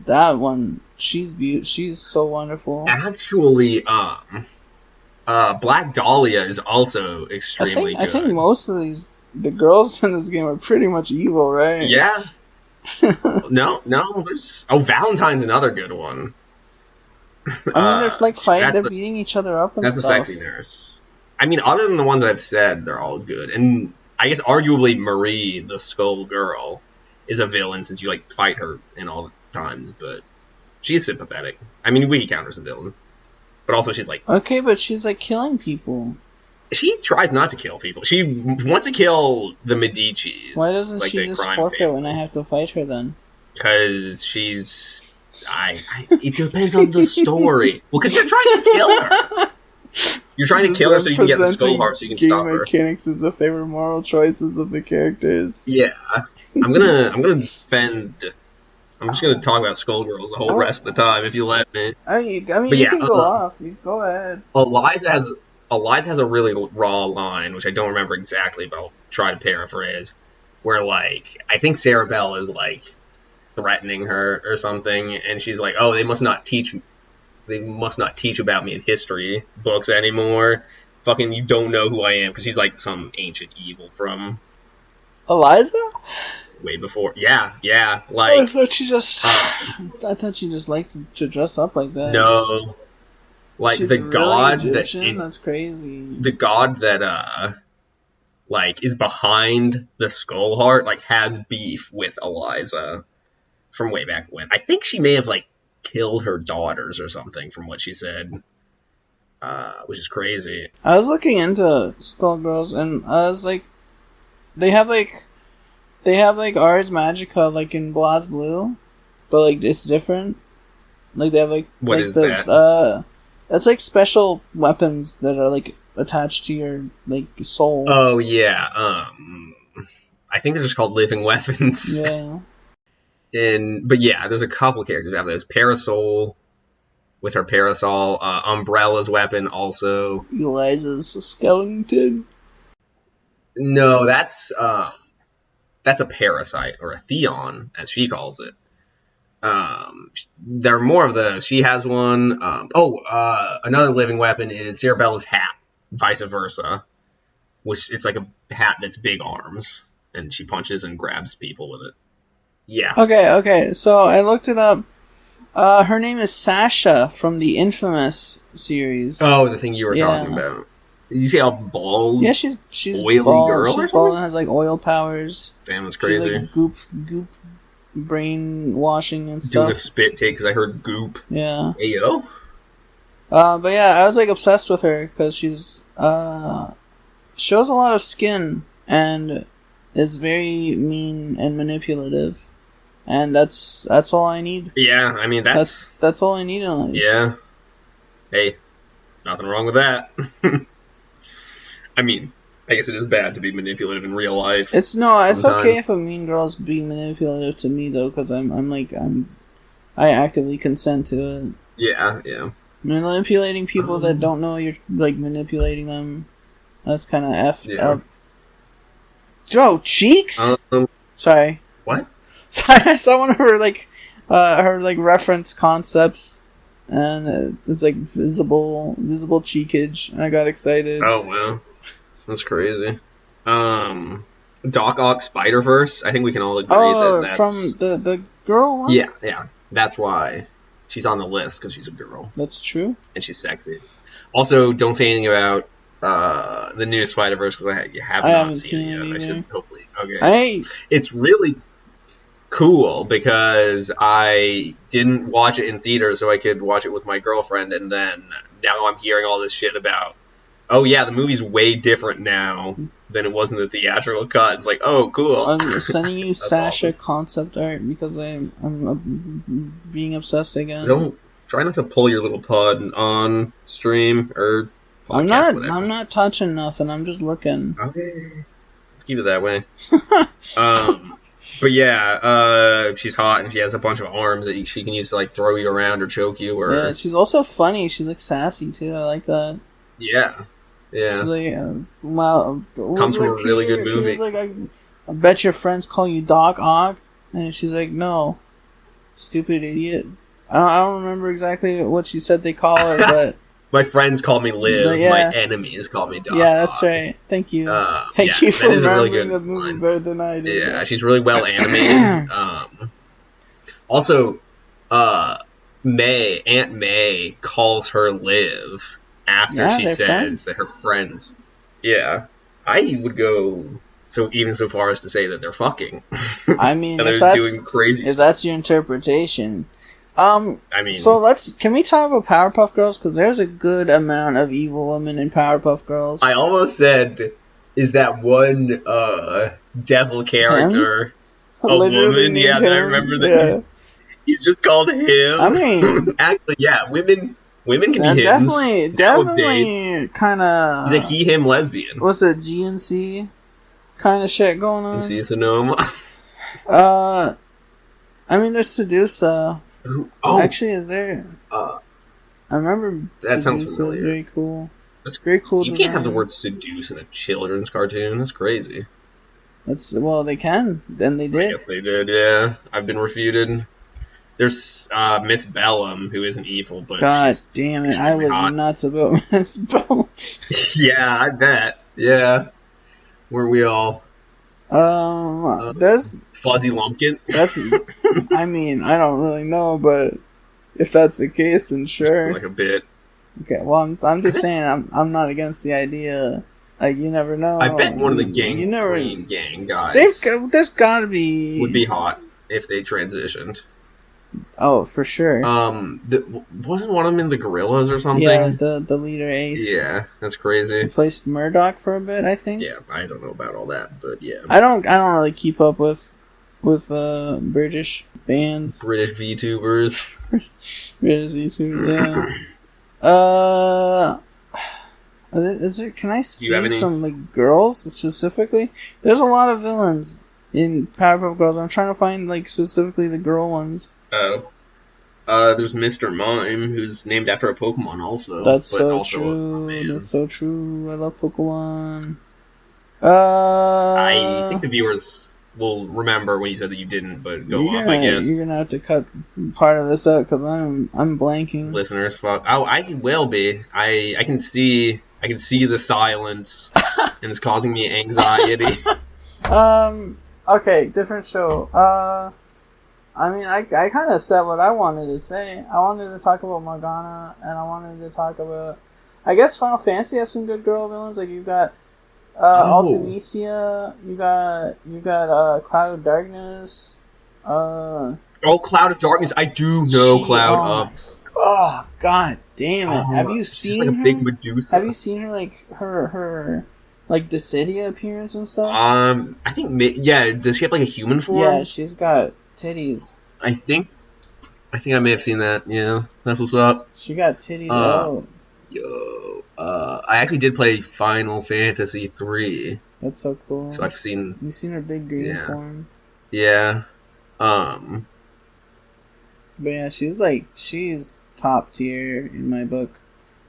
That one, she's so wonderful. Actually, Black Dahlia is also extremely good. I think most of the girls in this game are pretty much evil, right? Yeah. no, there's... Oh, Valentine's another good one. I mean, they're like fighting, they're beating each other up and that's stuff. That's a sexy nurse. I mean, other than the ones I've said, they're all good. And I guess arguably Marie, the Skull Girl, is a villain since you like fight her in all the times, but she's sympathetic. I mean, we can count her as a villain. But also she's like... Okay, but she's like killing people. She tries not to kill people. She wants to kill the Medicis. Why doesn't like she just forfeit when I have to fight her then? Because she's... it depends on the story. Well, because you're trying to kill her. You're trying to kill her so you can get the skull heart so you can stop her. Game mechanics as if they were moral choices of the characters. Yeah. I'm gonna defend... I'm just gonna talk about Skullgirls the whole rest of the time if you let me. I mean, you can go off. You go ahead. Eliza has a really raw line, which I don't remember exactly, but I'll try to paraphrase. Where like I think Sarah Bell is like threatening her or something, and she's like, "Oh, they must not teach about me in history books anymore. Fucking, you don't know who I am," because she's like some ancient evil from Eliza. Way before, yeah, like. I thought she just liked to dress up like that. No, like she's the really god Egyptian? That's crazy. The god that like is behind the skull heart like has beef with Eliza from way back when. I think she may have like killed her daughters or something from what she said, which is crazy. I was looking into Skullgirls and I was like, they have like Ars Magica like in BlazBlue, but like it's different. Like they have like what like is that? That's like special weapons that are like attached to your like soul. Oh yeah, I think they're just called living weapons. Yeah. But yeah, there's a couple characters out there. There's Parasol with her parasol, Umbrella's weapon also. Eliza's skeleton. No, that's a parasite, or a Theon, as she calls it. There are more of those. She has one. Another living weapon is Cerebella's hat, vice versa. Which, it's like a hat that's big arms, and she punches and grabs people with it. Yeah. Okay, so I looked it up. Her name is Sasha from the Infamous series. Oh, the thing you were talking about. Did you see how bald? Yeah, she's oily bald. girl or She's bald something? and has like oil powers. Damn, that's She's crazy. like goop brainwashing and Doing a stuff. spit take because I heard goop. Yeah. Ayo. But yeah, I was like obsessed with her because she's shows a lot of skin and is very mean and manipulative, and that's all I need. Yeah, I mean That's all I need in life. yeah. Hey, nothing wrong with that. I mean, I guess it is bad to be manipulative in real life. It's sometimes. okay if a mean girl's being manipulative to me though, because I actively consent to it. Yeah. Manipulating people that don't know you're like manipulating them, that's kind of effed up. Joe, cheeks. Sorry. What? Sorry, I saw one of her her reference concepts, and it's like visible cheekage, and I got excited. Oh wow, that's crazy. Doc Ock Spider-Verse. I think we can all agree that that's from the girl one. Yeah. That's why she's on the list because she's a girl. That's true. And she's sexy. Also, don't say anything about the new Spider-Verse because I haven't seen it yet. I should hopefully. Okay. It's really cool because I didn't watch it in theaters so I could watch it with my girlfriend, and then now I'm hearing all this shit about, oh yeah, the movie's way different now than it was in the theatrical cut. It's like, oh, cool. I'm sending you Sasha awesome. Concept art because I'm being obsessed again. Don't try not to pull your little pod on stream or podcast, I'm not touching nothing. I'm just looking. Okay, let's keep it that way. But yeah, she's hot and she has a bunch of arms that she can use to like throw you around or choke you. Or yeah, she's also funny. She's like sassy too. I like that. Yeah. She's like, wow. Comes from a really good movie. He was like, I bet your friends call you Doc Ock, and she's like, no, stupid idiot. I don't remember exactly what she said they call her, but my friends call me Liv. Yeah. My enemies call me Doc. Yeah, that's right. Thank you. Thank you for remembering the movie better than I did. Yeah, she's really well animated. Also, Aunt May calls her Liv after she says friends. That her friends. Yeah, I would go so far as to say that they're fucking. I mean, and they're doing crazy if stuff. that's your interpretation. I mean, so can we talk about Powerpuff Girls? Because there's a good amount of evil women in Powerpuff Girls. I almost said, is that one devil character a woman? Yeah, I remember that. Yeah. He's just called him. I mean, actually, yeah, women can be definitely kind of. He's a he/him lesbian. What's it, GNC kind of shit going on? See Sonoma. I mean, there's Sedusa. Oh, actually, is there? I remember that sounds Sedusa familiar. Is very cool. That's very cool. You can't have the word seduce in a children's cartoon. That's crazy. They can. Then they did. I guess they did. Yeah, I've been refuted. There's Miss Bellum, who isn't evil, but God damn it! I was nuts about Miss Bellum. Yeah, I bet. Yeah, weren't we all? There's Fuzzy Lumpkin. That's. I mean, I don't really know, but if that's the case, then sure. Like a bit. Okay, well, I'm just saying, I'm not against the idea. Like, you never know. I bet one of the Green Gang guys. There's gotta be. Would be hot if they transitioned. Oh, for sure. Wasn't one of them in the Gorillas or something? Yeah, the leader Ace. Yeah, that's crazy. Replaced Murdoch for a bit, I think. Yeah, I don't know about all that, but yeah. I don't really keep up with British bands. British VTubers. British VTubers, yeah. Is there? Can I see some like girls specifically? There's a lot of villains in Powerpuff Girls. I'm trying to find like specifically the girl ones. Oh. There's Mr. Mime, who's named after a Pokemon also. That's so true. That's so true. I love Pokemon. I think the viewers will remember when you said that you didn't, but go off, I guess. You're gonna have to cut part of this out, because I'm blanking. Listeners, fuck. Oh, I will be. I can see the silence, and it's causing me anxiety. Okay, different show. I mean, I kind of said what I wanted to say. I wanted to talk about Morgana, and I wanted to talk about... I guess Final Fantasy has some good girl villains. Like, you've got Ultimisia, you got Cloud of Darkness. Oh, Cloud of Darkness. I do know Cloud of. Oh, god damn it! Have you seen like a her? big Medusa. Have you seen her, like, her like Dissidia appearance and stuff? I think does she have like a human form? Yeah, she's got titties. I think I may have seen that. Yeah, that's what's up. She got titties. I actually did play Final Fantasy 3. That's so cool. So I've seen. You've seen her big green form. Yeah. But yeah, she's top tier in my book.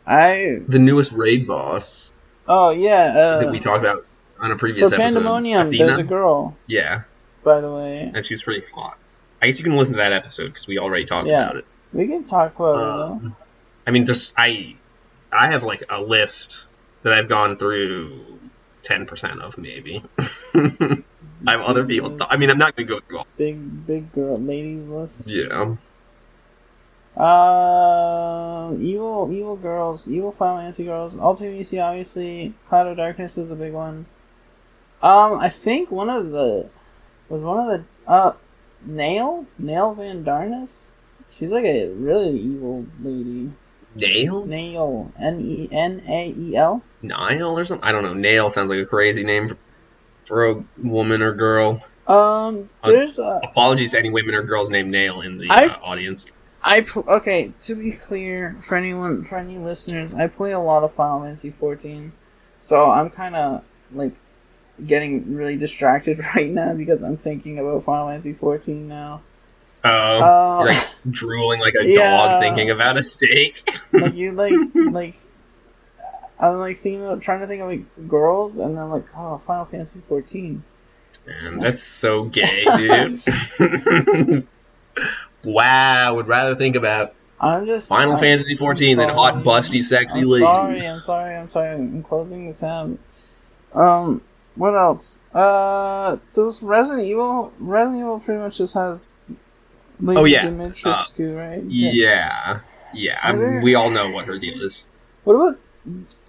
The newest raid boss. Oh yeah, that we talked about on a previous for episode. Pandemonium, Athena? there's a girl. Yeah. By the way. And she was pretty hot. I guess you can listen to that episode because we already talked about it. We can talk about it. I mean, I have like a list that I've gone through 10% of maybe. I have other people. I'm not going to go through all. Big girl ladies list. Yeah. Evil girls, evil Final Fantasy girls. Ultimisia, obviously. Cloud of Darkness is a big one. I think one of the Nail Van Darnus. She's like a really evil lady. Nail? Nael. Niall or something? I don't know. Nail sounds like a crazy name for a woman or girl. There's apologies to any women or girls named Nail in the audience. Okay, to be clear, for any listeners, I play a lot of Final Fantasy 14, so I'm kind of like getting really distracted right now because I'm thinking about Final Fantasy 14 now. Oh, you're like drooling like a dog thinking about a steak. Like you like I'm like trying to think of like girls, and I'm like, oh, Final Fantasy 14. Man, that's so gay, dude. Wow, would rather think about Final Fantasy 14 than hot, busty, sexy ladies. I'm sorry. I'm closing the tab. What else? Does Resident Evil pretty much just has Lady Dimitrescu, right? Yeah. We all know what her deal is. What about...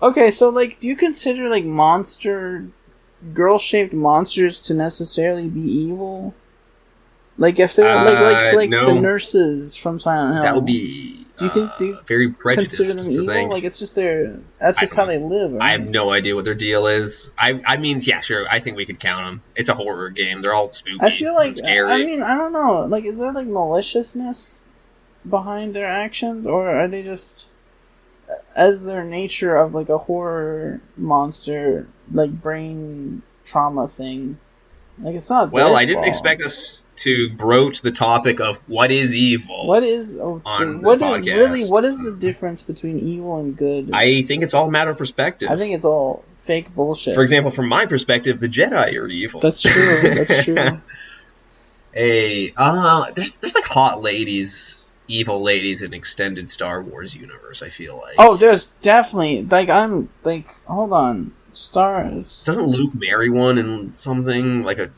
Okay, so, like, do you consider, like, girl-shaped monsters to necessarily be evil? Like, if they're, like no. The nurses from Silent Hill. That would be... Do you think they very prejudiced, consider them evil? Like, it's just that's just how they live, right? I have no idea what their deal is. I mean, yeah, sure, I think we could count them. It's a horror game. They're all spooky. I feel like... scary. I mean, I don't know. Like, is there, like, maliciousness behind their actions? Or are they just... as their nature of, like, a horror monster, like, brain trauma thing? Like, it's not Well, I didn't expect us to broach the topic of what is evil. What is the difference between evil and good? I think it's all a matter of perspective. I think it's all fake bullshit. For example, from my perspective, the Jedi are evil. That's true. Hey, there's like hot ladies, evil ladies in extended Star Wars universe, I feel like. Oh, there's definitely hold on. Stars. Doesn't Luke marry one in something like a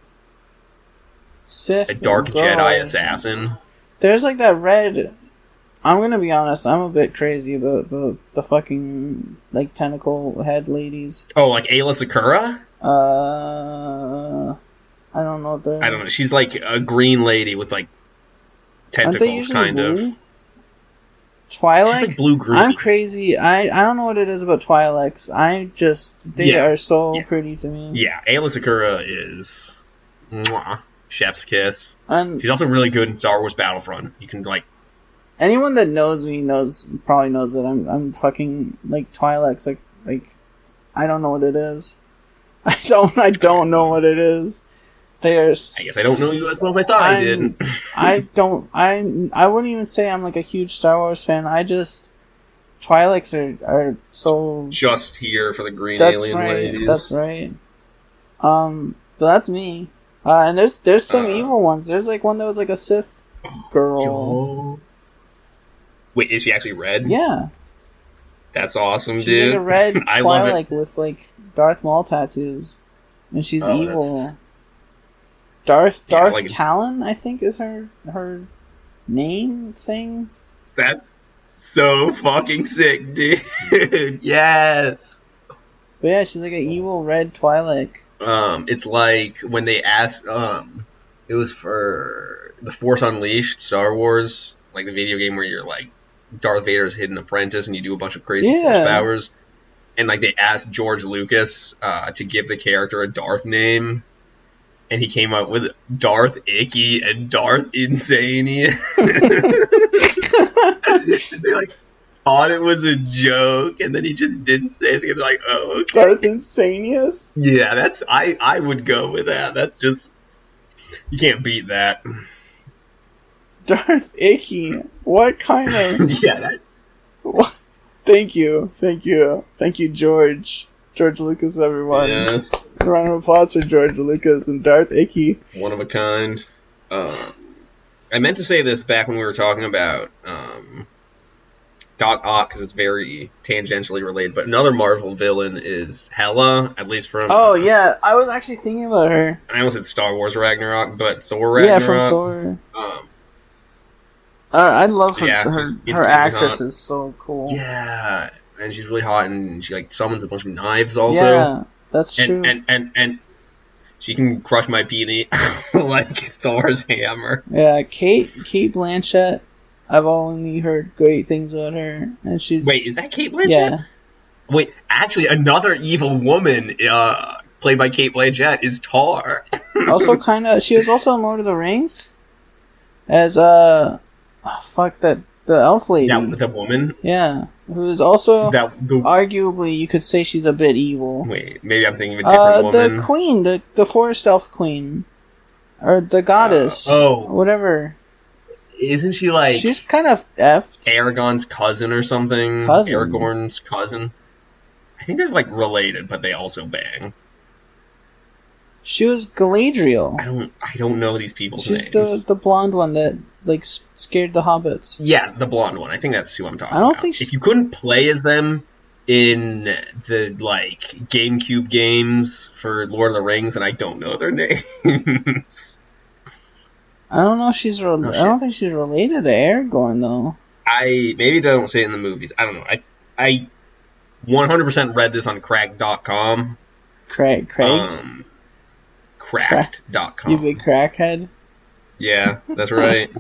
Sith, a dark Jedi assassin? There's like that red. I'm gonna be honest. I'm a bit crazy about the fucking like tentacle head ladies. Oh, like Ayla Sakura? I don't know. I don't know. She's like a green lady with like tentacles, kind of. Twi'lek? She's like blue-green. I'm crazy. I don't know what it is about Twi'leks. They are so pretty to me. Yeah, Ayla Sakura is chef's kiss. And she's also really good in Star Wars Battlefront. You can like anyone that knows me probably knows that I'm fucking like Twi'leks. Like I don't know what it is. I don't know what it is. They are. I guess I don't know you as well as I thought I did. I wouldn't even say I'm like a huge Star Wars fan. Twi'leks are so just here for the green alien ladies. That's right. But that's me. And there's some evil ones. There's like one that was like a Sith girl. Wait, is she actually red? Yeah. That's awesome, she's dude. She's like a red Twi'lek with like Darth Maul tattoos, and she's evil. Darth Talon, I think, is her name thing. That's so fucking sick, dude. Yes. But yeah, she's like an evil red Twi'lek. It's like when they asked, it was for The Force Unleashed, Star Wars, like the video game where you're like Darth Vader's hidden apprentice and you do a bunch of crazy force powers. And like they asked George Lucas to give the character a Darth name, and he came up with Darth Icky and Darth Insania. They like thought it was a joke, and then he just didn't say anything. They're like, "Oh, okay." Darth Insanius? Yeah, that's I would go with that. That's just you can't beat that. Darth Icky? What kind of... Yeah, that What? Thank you, George Lucas, everyone. yeah, A round of applause for George Lucas and Darth Icky. one of a kind. I meant to say this back when we were talking about Doc Ock because it's very tangentially related, but another Marvel villain is Hela, at least from... Oh, yeah, I was actually thinking about her. I almost said Star Wars Ragnarok, but Thor Ragnarok. Yeah, from Thor. Um, I love her. Yeah, her she's her insanely actress hot. is so cool. yeah, and she's really hot, and she like summons a bunch of knives also. Yeah, that's true. And she can crush my peony like Thor's hammer. Yeah, Kate Blanchett. I've only heard great things about her, and she's... Wait, is that Kate Blanchett? Yeah. Wait, actually, another evil woman played by Kate Blanchett is Tar. Also, kind of... She was also in Lord of the Rings. As, the elf lady. That the woman? Yeah. Who is also... The Arguably, you could say she's a bit evil. Wait, maybe I'm thinking of a different woman. The queen, the forest elf queen. Or the goddess. Whatever. Isn't she like... She's kind of effed. Aragorn's cousin or something? Aragorn's cousin? I think they're like related, but they also bang. She was Galadriel. I don't know these people's She's names. the blonde one that like scared the hobbits. Yeah, the blonde one. I think that's who I'm talking I don't about. think if you couldn't play as them in the like GameCube games for Lord of the Rings, and I don't know their names. I don't know if she's I don't think she's related to Aragorn though. Maybe they don't say it in the movies. I don't know. I 100% read this on crack.com. Craig? Cracked.com. You big crackhead? Yeah, that's right.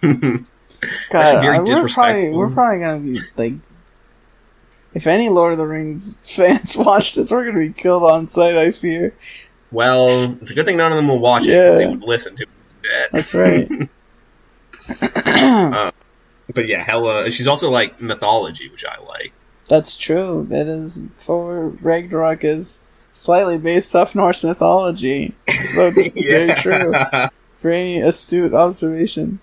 God, very disrespectful. we're probably gonna be like, if any Lord of the Rings fans watch this, we're gonna be killed on sight. I fear. Well, it's a good thing none of them will watch it. Yeah. They would listen to it instead. That's right. But yeah, Hela. She's also like mythology, which I like. That's true. That is, Thor Ragnarok is slightly based off Norse mythology. So this is very true. Very astute observation.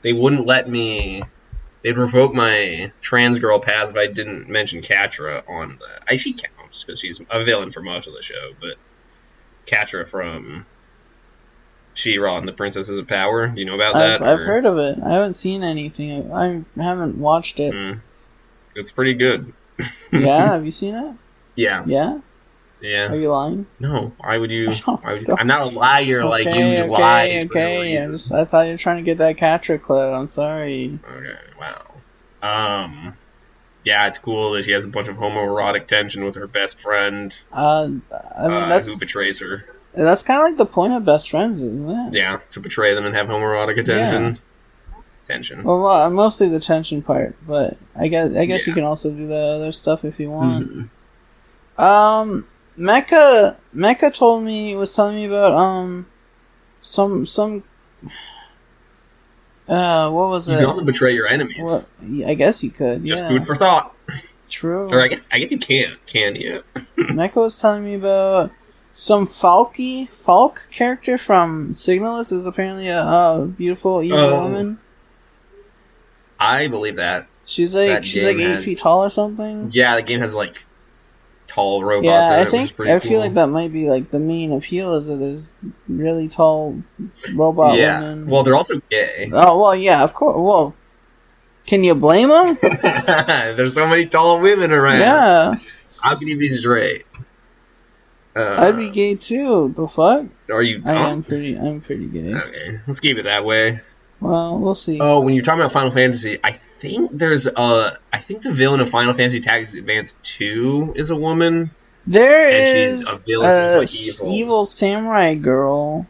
They wouldn't let me. They'd revoke my trans girl pass if I didn't mention Catra on the... She counts, because she's a villain for most of the show, but Catra from She-Ra and the Princesses of Power. Do you know about that? I've heard of it. I haven't seen anything. I haven't watched it. It's pretty good. Yeah? Have you seen it? Yeah. Yeah? Yeah. Are you lying? No. Why would you... Oh, I'm not a liar, like, use lies. Okay. I thought you were trying to get that Catra clip. I'm sorry. Okay, wow. Yeah, it's cool that she has a bunch of homoerotic tension with her best friend. I mean, who betrays her. That's kind of like the point of best friends, isn't it? Yeah, to betray them and have homoerotic attention. Yeah. Tension. Well, mostly the tension part, but I guess you can also do the other stuff if you want. Mm-hmm. Mecca was telling me about some what was it? You can also betray your enemies. Well, I guess you could. Just yeah. food for thought. True. Or I guess you can't. Can you? Mecca was telling me about some Falk character from Signalis is apparently a beautiful evil woman. I believe that. She's like 8 feet tall or something. Yeah, the game has like tall robots. Yeah, in it, I feel like that might be like the main appeal is that there's really tall robot women. Well, they're also gay. Oh well, yeah, of course. Well, can you blame them? There's so many tall women around. Yeah. How can you be straight? I'd be gay too. The fuck? Are you? I'm pretty gay. Okay, let's keep it that way. Well, we'll see. Oh, when you're talking about Final Fantasy, I think the villain of Final Fantasy Tactics Advance 2 is a woman. There and is she's a villain who's, like, evil samurai girl.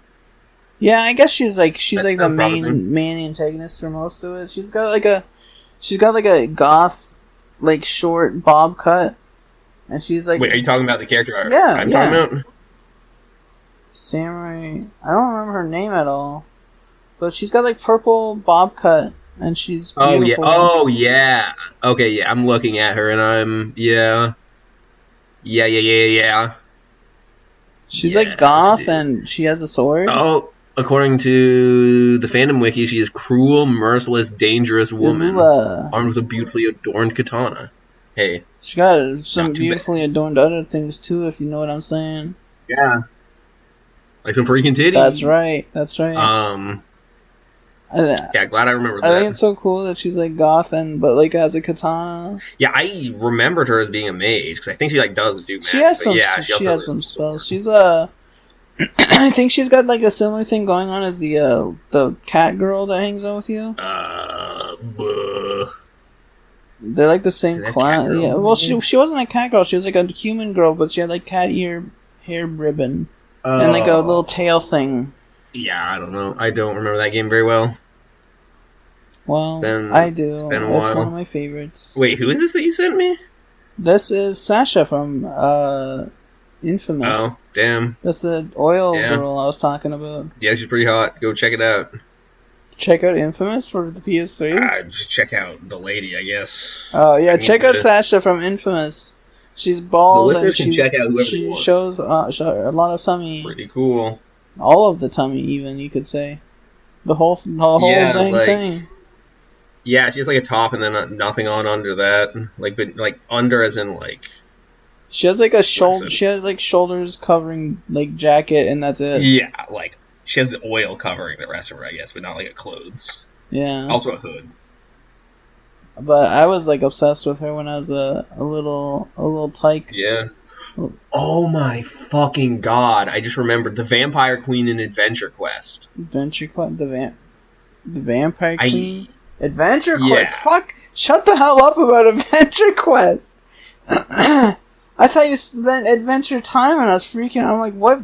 Yeah, I guess she's like the main antagonist for most of it. She's got like a goth, like, short bob cut, and she's like. Wait, are you talking about the character? Yeah, I'm talking about samurai. I don't remember her name at all, but she's got like purple bob cut, and she's beautiful. Oh yeah. Okay, yeah. I'm looking at her, and I'm Yeah. She's like goth, and she has a sword. Oh, according to the fandom wiki, she is cruel, merciless, dangerous woman armed with a beautifully adorned katana. Hey, she got some beautifully adorned other things too, if you know what I'm saying. Yeah, like some freaking titties. That's right. Yeah, glad I remember that. I think it's so cool that she's like goth but like has a katana. Yeah, I remembered her as being a mage because I think she like does do magic. She has some. She has some spells. She's I think she's got like a similar thing going on as the cat girl that hangs out with you. They're like the same class. Yeah. Well, she wasn't a cat girl. She was like a human girl, but she had like cat hair ribbon and like a little tail thing. Yeah, I don't know. I don't remember that game very well. Well, I do. It's been a while. It's one of my favorites. Wait, who is this that you sent me? This is Sasha from Infamous. Oh, damn. That's the oil girl I was talking about. Yeah, she's pretty hot. Go check it out. Check out Infamous for the PS3? Just check out the lady, I guess. Oh, yeah, check out Sasha from Infamous. She's bald and she shows a lot of tummy. Pretty cool. All of the tummy, even, you could say. The whole thing. Yeah, she has like a top and then nothing on under that. Like under as in like. She has like a shoulder. She has like shoulders covering like jacket, and that's it. Yeah, like she has oil covering the rest of her, I guess, but not like a clothes. Yeah. Also a hood. But I was like obsessed with her when I was a little tyke. Yeah. Oh my fucking god! I just remembered the Vampire Queen in Adventure Quest. The Vampire Queen. Adventure Quest. Yeah. Fuck! Shut the hell up about Adventure Quest. I thought you spent Adventure Time, and I was freaking. I'm like, what?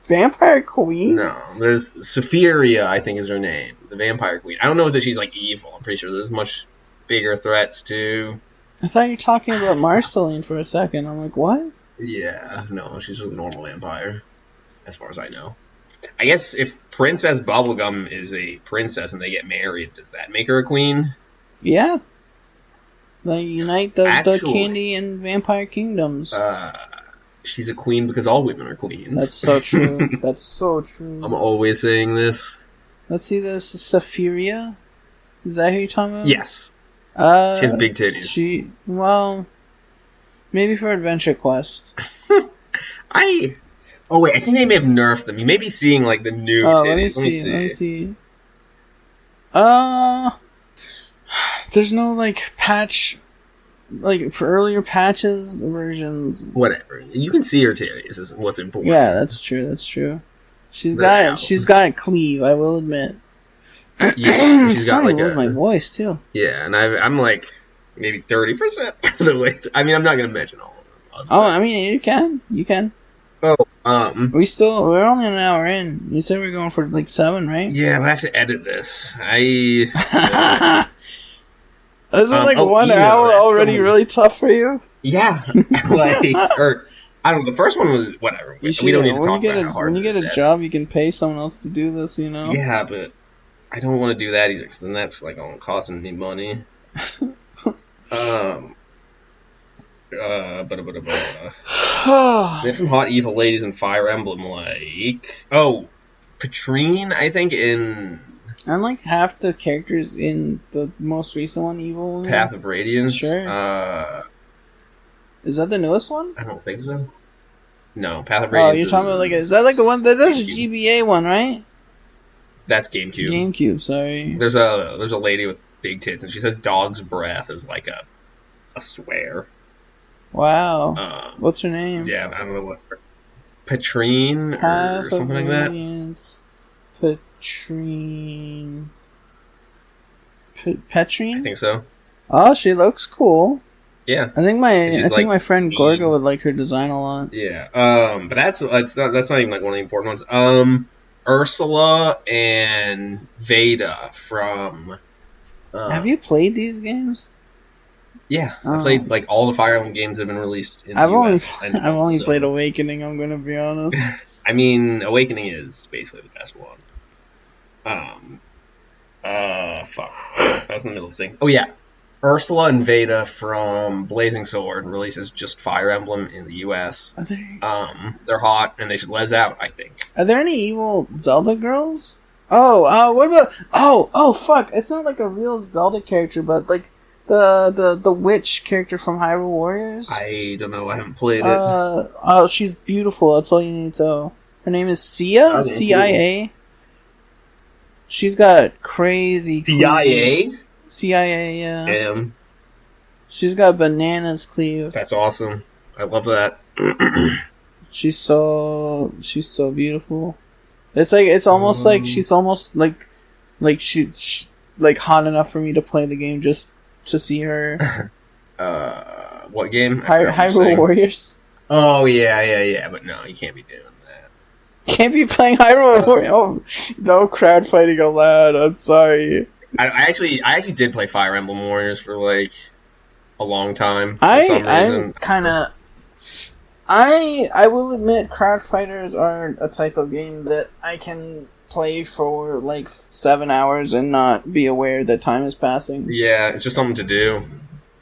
Vampire Queen? No, there's Sephiria, I think is her name. The Vampire Queen. I don't know that she's like evil. I'm pretty sure there's much bigger threats too. I thought you were talking about Marceline for a second. I'm like, what? Yeah, no, she's a normal vampire, as far as I know. I guess if Princess Bubblegum is a princess and they get married, does that make her a queen? Yeah. They unite the candy and vampire kingdoms. She's a queen because all women are queens. That's so true. That's so true. I'm always saying this. Let's see this. Sephiria? Is that who you're talking about? Yes. She has big titties. Well, maybe for Adventure Quest. Oh wait, I think they may have nerfed them. You may be seeing like the new titties. Let me see. There's no like patch, like for earlier patches versions. Whatever. You can see her titties. Is what's important. Yeah, that's true. She's got a cleave. I will admit. Yeah, she's got like with my voice too. Yeah, and I'm like maybe 30% of the way. I mean, I'm not gonna mention all of them. Oh, I mean, you can. Oh, we're only an hour in. You said we're going for like 7, right? Yeah, but I have to edit this. Isn't like 1 hour already really tough for you? Yeah, or I don't know. The first one was whatever. We don't need to talk about how hard. When you get a job, you can pay someone else to do this. You know. Yeah, but I don't want to do that either, because then that's like costing me money. There's some hot evil ladies in Fire Emblem, like Patrine, I think in. And like half the characters in the most recent one, Evil Path of Radiance. Sure. Is that the newest one? I don't think so. No, Path of Radiance. Oh, you're talking about like is that like the one that's a GBA one, right? That's GameCube. GameCube, sorry. There's a lady with big tits, and she says "dog's breath" is like a swear. Wow. What's her name? Yeah, I don't know what. Patrine or Path something of like that. Radiance, Petrine. I Petrine? think so. Oh, she looks cool. Yeah. I think And she's, like, my friend mean. Gorga would like her design a lot. Yeah. But that's not even like one of the important ones. Ursula and Veda from. Have you played these games? Yeah, Oh. I played like all the Fire Emblem games that have been released in the I've US. only played Awakening. I'm gonna be honest. I mean, Awakening is basically the best one. Fuck. I was in the middle of saying. Oh yeah, Ursula and Veda from Blazing Sword releases just Fire Emblem in the US. They're hot and they should let us out, I think. Are there any evil Zelda girls? What about? Oh, fuck! It's not like a real Zelda character, but like the witch character from Hyrule Warriors. I don't know. I haven't played it. She's beautiful. That's all you need to know. Her name is Cia. Okay, CIA. She's got crazy CIA. CIA. Yeah. Damn. She's got bananas cleave. That's awesome. I love that. She's so beautiful. It's almost like she's almost like she's like hot enough for me to play the game just to see her. What game? Hyrule Warriors. Oh yeah. But no, you can't be doing that. Can't be playing Hyrule Warriors. Oh, no crowd fighting allowed. I'm sorry. I actually did play Fire Emblem Warriors for like a long time. For some reason. I'm kind of. I will admit, crowd fighters are a type of game that I can play for like 7 hours and not be aware that time is passing. Yeah, it's just something to do.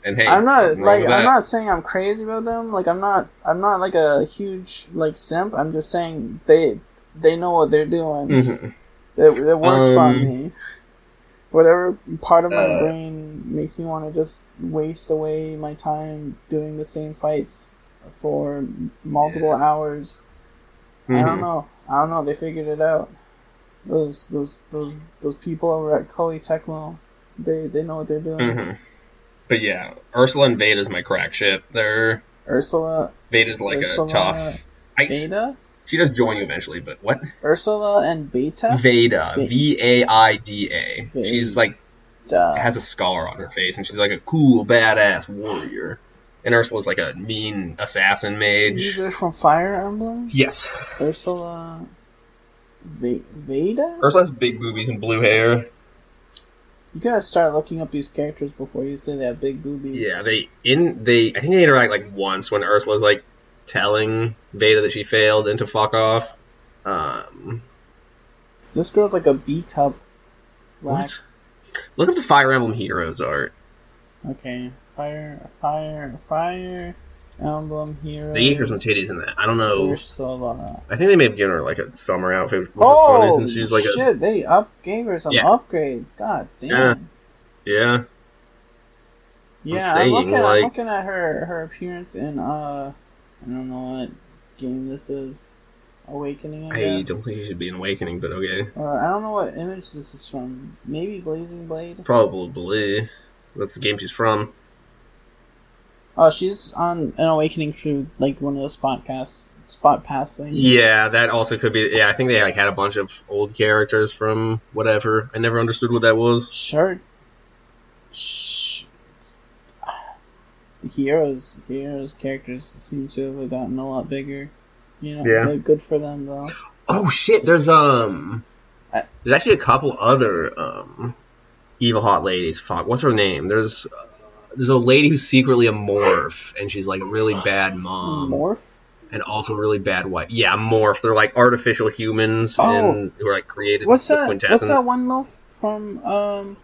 And hey, I'm not saying I'm crazy about them. Like I'm not like a huge like simp. I'm just saying they know what they're doing. Mm-hmm. It works on me. Whatever part of my brain makes me want to just waste away my time doing the same fights for multiple hours. Mm-hmm. I don't know. They figured it out. Those people over at Koei Tecmo, they know what they're doing. Mm-hmm. But yeah, Ursula and Veda's my crack ship. Veda's like a tough. Veda? She does join you eventually, but what? Ursula and Beta? Veda. Vaida. Veda. She's like has a scar on her face, and she's like a cool, badass warrior. And Ursula's like a mean assassin mage. These are from Fire Emblem? Yes. Ursula... Veda? Ursula has big boobies and blue hair. You gotta start looking up these characters before you say they have big boobies. Yeah, I think they interact like once when Ursula's like telling Veda that she failed and to fuck off. This girl's like a B cup. What? Look at the Fire Emblem Heroes art. Okay. Fire Emblem Heroes. They gave her some titties in that. I don't know. Ursula. I think they may have given her like a summer outfit. Which Oh, is funny since she's like shit! They gave her some upgrades. God damn. Yeah. Yeah, I'm looking at her appearance in I don't know what game this is. Awakening, I guess. don't think she should be an Awakening, but okay. I don't know what image this is from. Maybe Blazing Blade? Probably. That's the game she's from. Oh, she's on an Awakening through like one of the spot pass things. Yeah, that also could be. Yeah, I think they like had a bunch of old characters from whatever. I never understood what that was. Sure. Heroes characters seem to have gotten a lot bigger. You know, like, good for them though. Oh shit! There's actually a couple other evil hot ladies. Fuck, what's her name? There's a lady who's secretly a morph, and she's like a really bad mom. Morph? And also really bad wife. Yeah, morph. They're like artificial humans and who are like created. What's that? Quintessence. What's that one MILF from?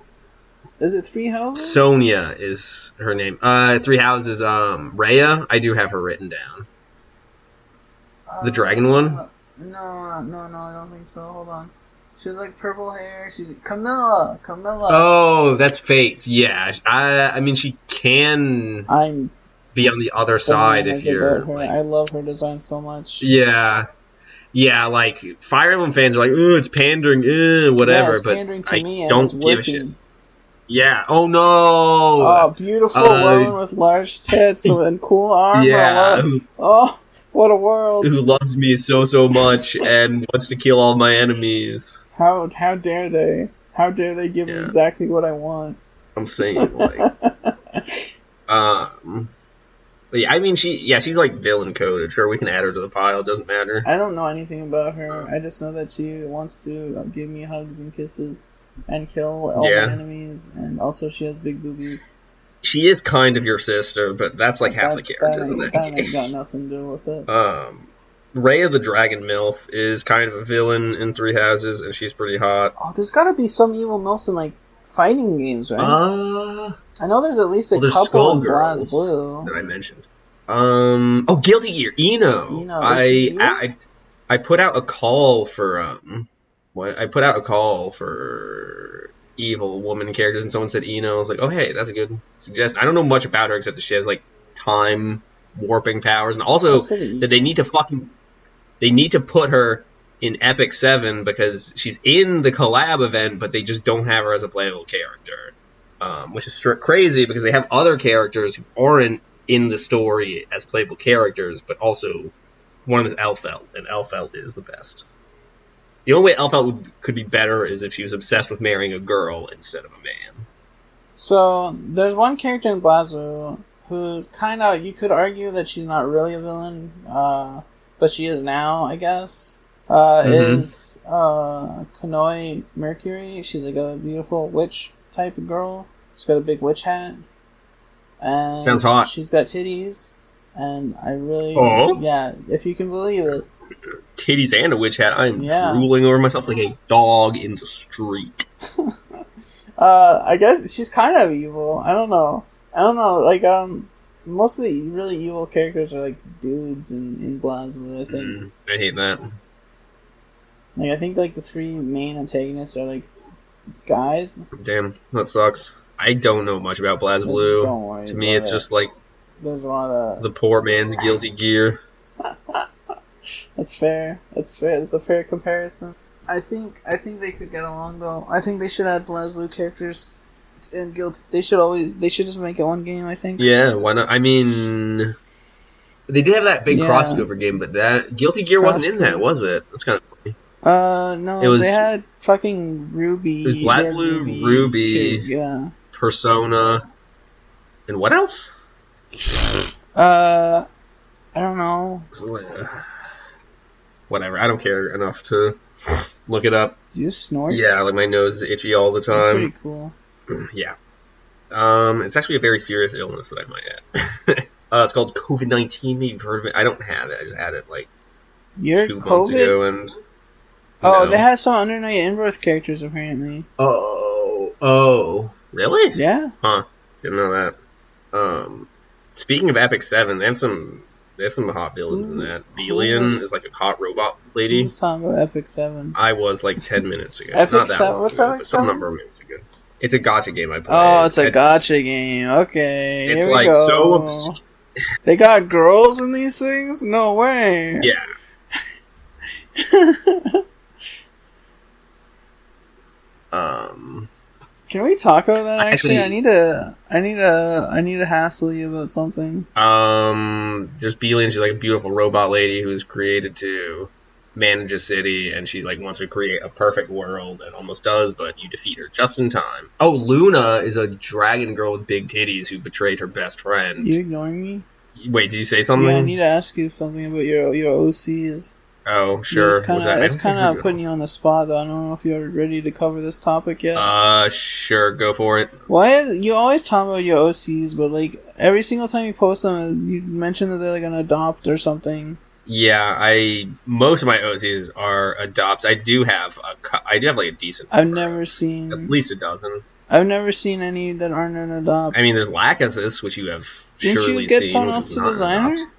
Is it Three Houses? Sonia is her name. Three Houses. Rhea. I do have her written down. The dragon one? No, I don't think so. Hold on. She has like purple hair. She's Camilla. Oh, that's Fates. Yeah, I mean she can be on the other side if you're. Like, I love her design so much. Yeah, like Fire Emblem fans are like, "Oh, it's pandering, whatever." Yeah, it's but pandering to me, I don't give a shit. Yeah. Oh no. Oh, beautiful woman with large tits and cool armor. Yeah. What a world! who loves me so much and wants to kill all my enemies. How dare they? How dare they give me exactly what I want? I'm saying, like, but yeah, I mean, she's like villain coded. Sure, we can add her to the pile. It doesn't matter. I don't know anything about her. I just know that she wants to give me hugs and kisses and kill all my enemies, and also she has big boobies. She is kind of your sister, but that's like half the characters in that game. That got nothing to do with it. Raya the Dragon MILF is kind of a villain in Three Houses, and she's pretty hot. Oh, there's gotta be some evil MILFs in, like, fighting games, right? I know there's at least a couple in BlazBlue that I mentioned. Guilty Gear, Eno. I put out a call for, I put out a call for evil woman characters, and someone said Eno. I was like, oh, hey, that's a good suggestion. I don't know much about her, except that she has, like, time warping powers, and also that they need to put her in Epic 7 because she's in the collab event, but they just don't have her as a playable character, which is crazy because they have other characters who aren't in the story as playable characters, but also one of them is Elphelt, and Elphelt is the best. The only way Elphelt could be better is if she was obsessed with marrying a girl instead of a man. So, there's one character in BlazBlue who kind of, you could argue that she's not really a villain, but she is now, I guess. Is Konoe Mercury. She's like a beautiful witch type of girl. She's got a big witch hat. And sounds hot. She's got titties. And I really... Oh? Yeah, if you can believe it. Titties and a witch hat. I'm drooling over myself like a dog in the street. I guess she's kind of evil. I don't know. Like, most of the really evil characters are, like, dudes in BlazBlue, I think. I hate that. Like, I think, like, the three main antagonists are, like, guys. Damn, that sucks. I don't know much about BlazBlue. Don't worry. To me, it's just, like, there's a lot of... the poor man's Guilty Gear. That's fair. That's a fair comparison. I think they could get along, though. I think they should add BlazBlue characters and Guilty. They should just make it one game, I think. Yeah, why not? I mean, they did have that big crossover game, but that Guilty Gear wasn't in that, was it? That's kind of funny. No, they had fucking Ruby. It was BlazBlue, Ruby, Persona, and what else? I don't know. Whatever, I don't care enough to look it up. Do you snort? Yeah, like my nose is itchy all the time. That's pretty cool. Yeah. It's actually a very serious illness that I might have. It's called COVID-19. Maybe you've heard of it. I don't have it. I just had it like 2 months ago. And they had some Under Night In-Birth characters apparently. Oh, really? Yeah. Huh. Didn't know that. Speaking of Epic 7, they have some hot villains in that. Belian is like a hot robot lady. Who's talking about Epic 7? I was like 10 minutes ago. Epic Not that 7? long What's ago, Epic but some 7? number of minutes ago. It's a gacha game I play. Oh, it's a gacha game. Okay, it's here we like go. so They got girls in these things? No way. Yeah. Can we talk about that? Actually, I need to hassle you about something. There's Belian. She's like a beautiful robot lady who's created to manage a city, and she like wants to create a perfect world and almost does, but you defeat her just in time. Oh, Luna is a dragon girl with big titties who betrayed her best friend. You ignoring me? Wait, did you say something? Yeah, I need to ask you something about your OCs. Oh, sure. It's kind of putting you on the spot, though. I don't know if you're ready to cover this topic yet. Sure, go for it. You always talk about your OCs, but like every single time you post them, you mention that they're like gonna adopt or something. Yeah, most of my OCs are adopts. I do have like a decent. I've never seen at least a dozen. I've never seen any that aren't an adopt. I mean, there's Lachesis, which you have. Didn't surely you get seen, someone else to design her?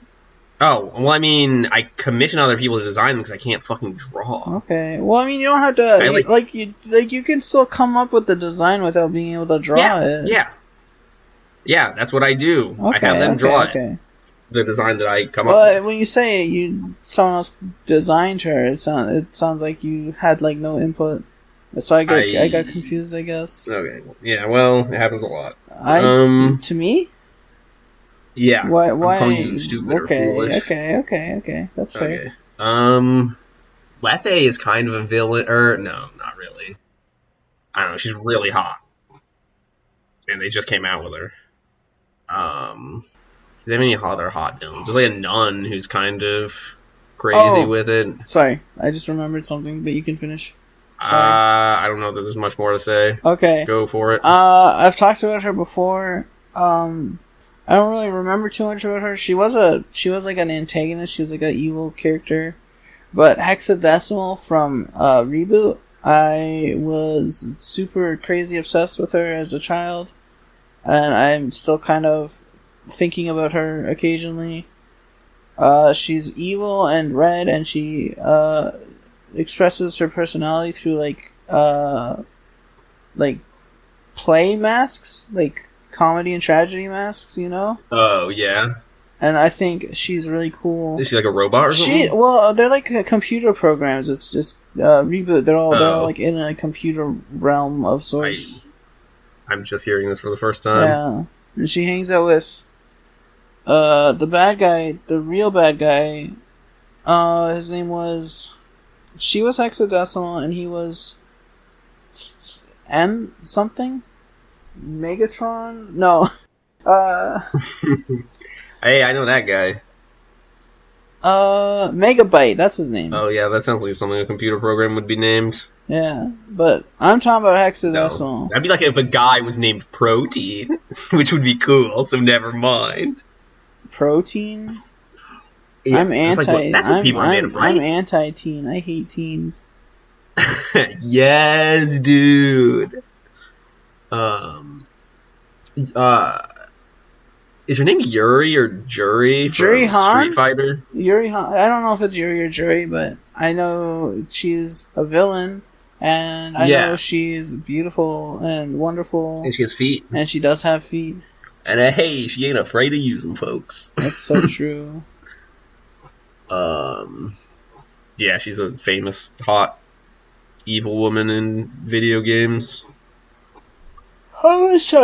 Oh, well, I mean, I commission other people to design them because I can't fucking draw. Okay. Well, I mean, you don't have to, you can still come up with the design without being able to draw it. Yeah, that's what I do. Okay, I have them draw it. The design that I come up with. When you say someone else designed her, it sounds like you had, like, no input. So I got confused, I guess. Okay. Yeah, well, it happens a lot. To me? Yeah. Why? I'm calling you stupid or foolish. Okay. That's fair. Okay. Lethe is kind of a villain. No, not really. I don't know. She's really hot, and they just came out with her. Do they have any other hot villains? There's like a nun who's kind of crazy with it. Sorry, I just remembered something, but you can finish. I don't know that there's much more to say. Okay. Go for it. I've talked about her before. I don't really remember too much about her. She was like an antagonist. She was like an evil character. But Hexadecimal from Reboot, I was super crazy obsessed with her as a child, and I'm still kind of thinking about her occasionally. She's evil and red, and she expresses her personality through like play masks, like comedy and tragedy masks, you know? Oh yeah. And I think she's really cool. Is she like a robot or something? They're like computer programs. It's just Reboot. They're all like in a computer realm of sorts. I'm just hearing this for the first time. Yeah, and she hangs out with the bad guy, the real bad guy. His name was. She was Hexadecimal, and he was M something. Megatron? No. Hey, I know that guy. Megabyte. That's his name. Oh yeah, that sounds like something a computer program would be named. Yeah, but I'm talking about Hexadecimal. No. That'd be like if a guy was named Protein, which would be cool. So never mind. Protein. Yeah, I'm anti. Like, that's what people are made of, right? I'm anti-teen. I hate teens. Yes, dude. Is her name Yuri or Jury? Yuri Han? Street Fighter. Yuri Han. I don't know if it's Yuri or Jury, but I know she's a villain, and I know she's beautiful and wonderful. And she has feet. And she does have feet. And hey, she ain't afraid to use them, folks. That's so true. Yeah, she's a famous, hot, evil woman in video games. How much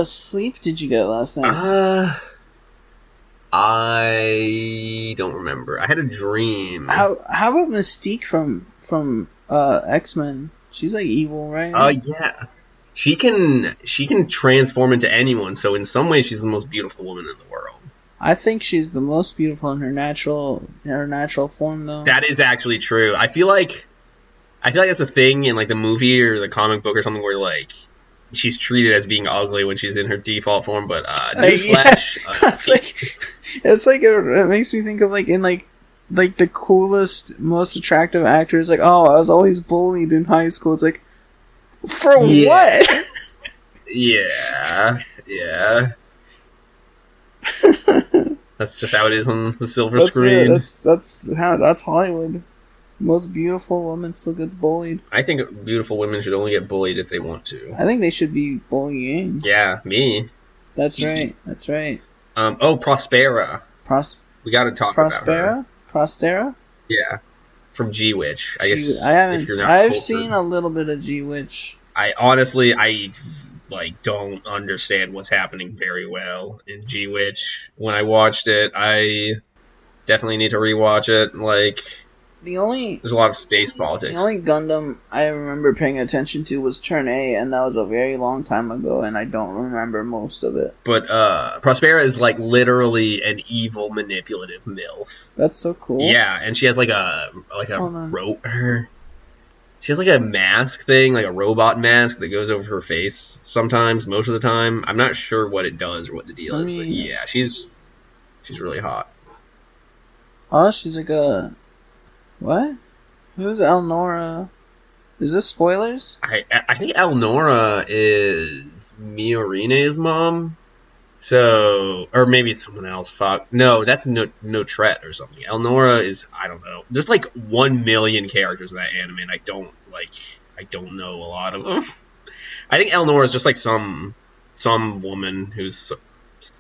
sleep did you get last night? I don't remember. I had a dream. How about Mystique from X-Men? She's like evil, right? Yeah. She can transform into anyone, so in some ways she's the most beautiful woman in the world. I think she's the most beautiful in her natural form, though. That is actually true. I feel like that's a thing in like the movie or the comic book or something where like she's treated as being ugly when she's in her default form. But newsflash, it makes me think of like in like the coolest, most attractive actors. Like, oh, I was always bullied in high school. It's like, for what? Yeah. That's just how it is on the silver screen. That's Hollywood. Most beautiful woman still gets bullied. I think beautiful women should only get bullied if they want to. I think they should be bullying. Yeah, me. That's right. That's right. Prospera. We got to talk about her. Prospera? Yeah, from G-Witch. I guess I haven't. I've seen a little bit of G-Witch. I honestly don't understand what's happening very well in G-Witch. When I watched it, I definitely need to rewatch it. There's a lot of space politics. The only Gundam I remember paying attention to was Turn A, and that was a very long time ago, and I don't remember most of it. But Prospera is like literally an evil, manipulative MILF. That's so cool. Yeah, and she has like a rope. She has like a mask thing, like a robot mask that goes over her face sometimes, most of the time. I'm not sure what it does or what the deal is, but yeah, she's really hot. Oh, she's like a... What? Who's Elnora? Is this spoilers? I think Elnora is Miorine's mom. So, or maybe it's someone else. Fuck. No, that's Notret or something. Elnora is, I don't know. There's like 1 million characters in that anime, and I don't know a lot of them. I think Elnora is just like some woman who's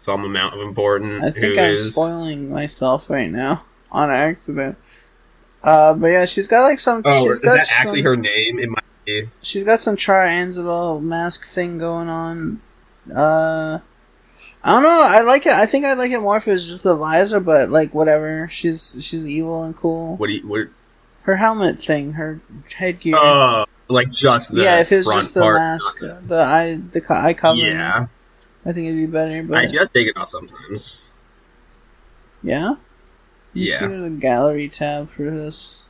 some amount of important. I think I'm spoiling myself right now on accident. But yeah, she's got like some. Is that actually her name? It might be. She's got some Chara Anzabel mask thing going on. I don't know. I like it. I think I like it more if it was just the visor, but like whatever. She's evil and cool. What? Her helmet thing, her headgear. Like just the yeah. If it was front just the part, mask, the eye covering. Yeah, I think it'd be better. But she does take it off sometimes. yeah. You see, there's a gallery tab for this.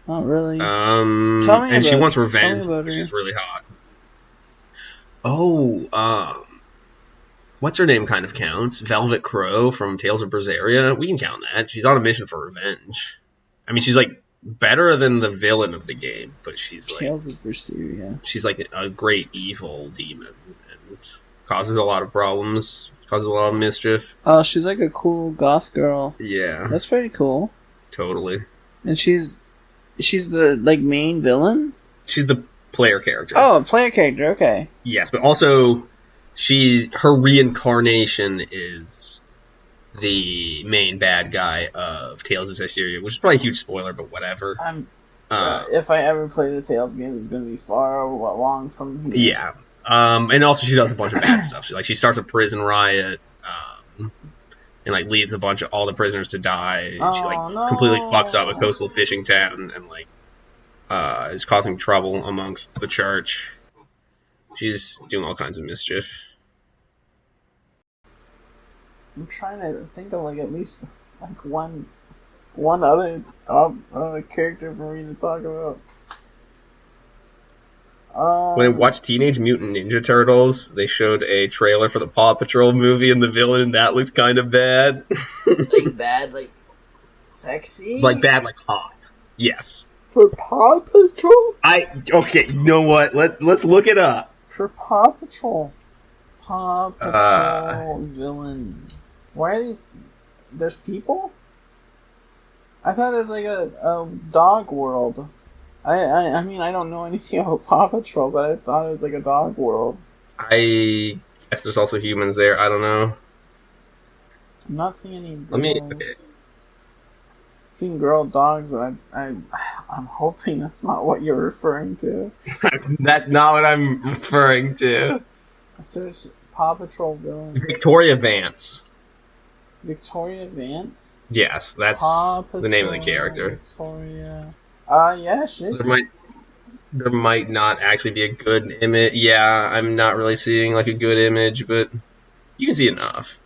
Not really. Tell me and she wants Tell revenge. me about her. She's really hot. Oh, what's her name? Kind of counts. Velvet Crow from Tales of Berseria. We can count that. She's on a mission for revenge. I mean, she's like better than the villain of the game, but she's like Tales of Berseria. She's like a great evil demon and causes a lot of problems. Causes a lot of mischief. Oh, she's like a cool goth girl. Yeah, that's pretty cool. Totally. And she's the like main villain. She's the player character. Oh, player character. Okay. Yes, but also her reincarnation is the main bad guy of Tales of Berseria, which is probably a huge spoiler, but whatever. If I ever play the Tales games, it's going to be far along from here. Yeah. And also she does a bunch of bad stuff. She starts a prison riot, and like leaves a bunch of all the prisoners to die. She completely fucks up a coastal fishing town and like is causing trouble amongst the church. She's doing all kinds of mischief. I'm trying to think of like at least like one other character for me to talk about. When I watched Teenage Mutant Ninja Turtles, they showed a trailer for the Paw Patrol movie, and the villain in that looked kind of bad. Like bad, like sexy? Like bad, like hot. Yes. For Paw Patrol? Okay, you know what? Let's look it up. For Paw Patrol. Paw Patrol villain. Why are these... There's people? I thought it was like a dog world. I mean, I don't know anything about Paw Patrol, but I thought it was like a dog world. I guess there's also humans there. I don't know. I'm not seeing any girls. Okay. Seeing girl dogs, but I'm hoping that's not what you're referring to. That's not what I'm referring to. I searched Paw Patrol villain. Victoria Vance. Victoria Vance? Yes, that's the name of the character. Victoria. Yeah, shit. There might not actually be a good image. Yeah, I'm not really seeing like a good image, but you can see enough.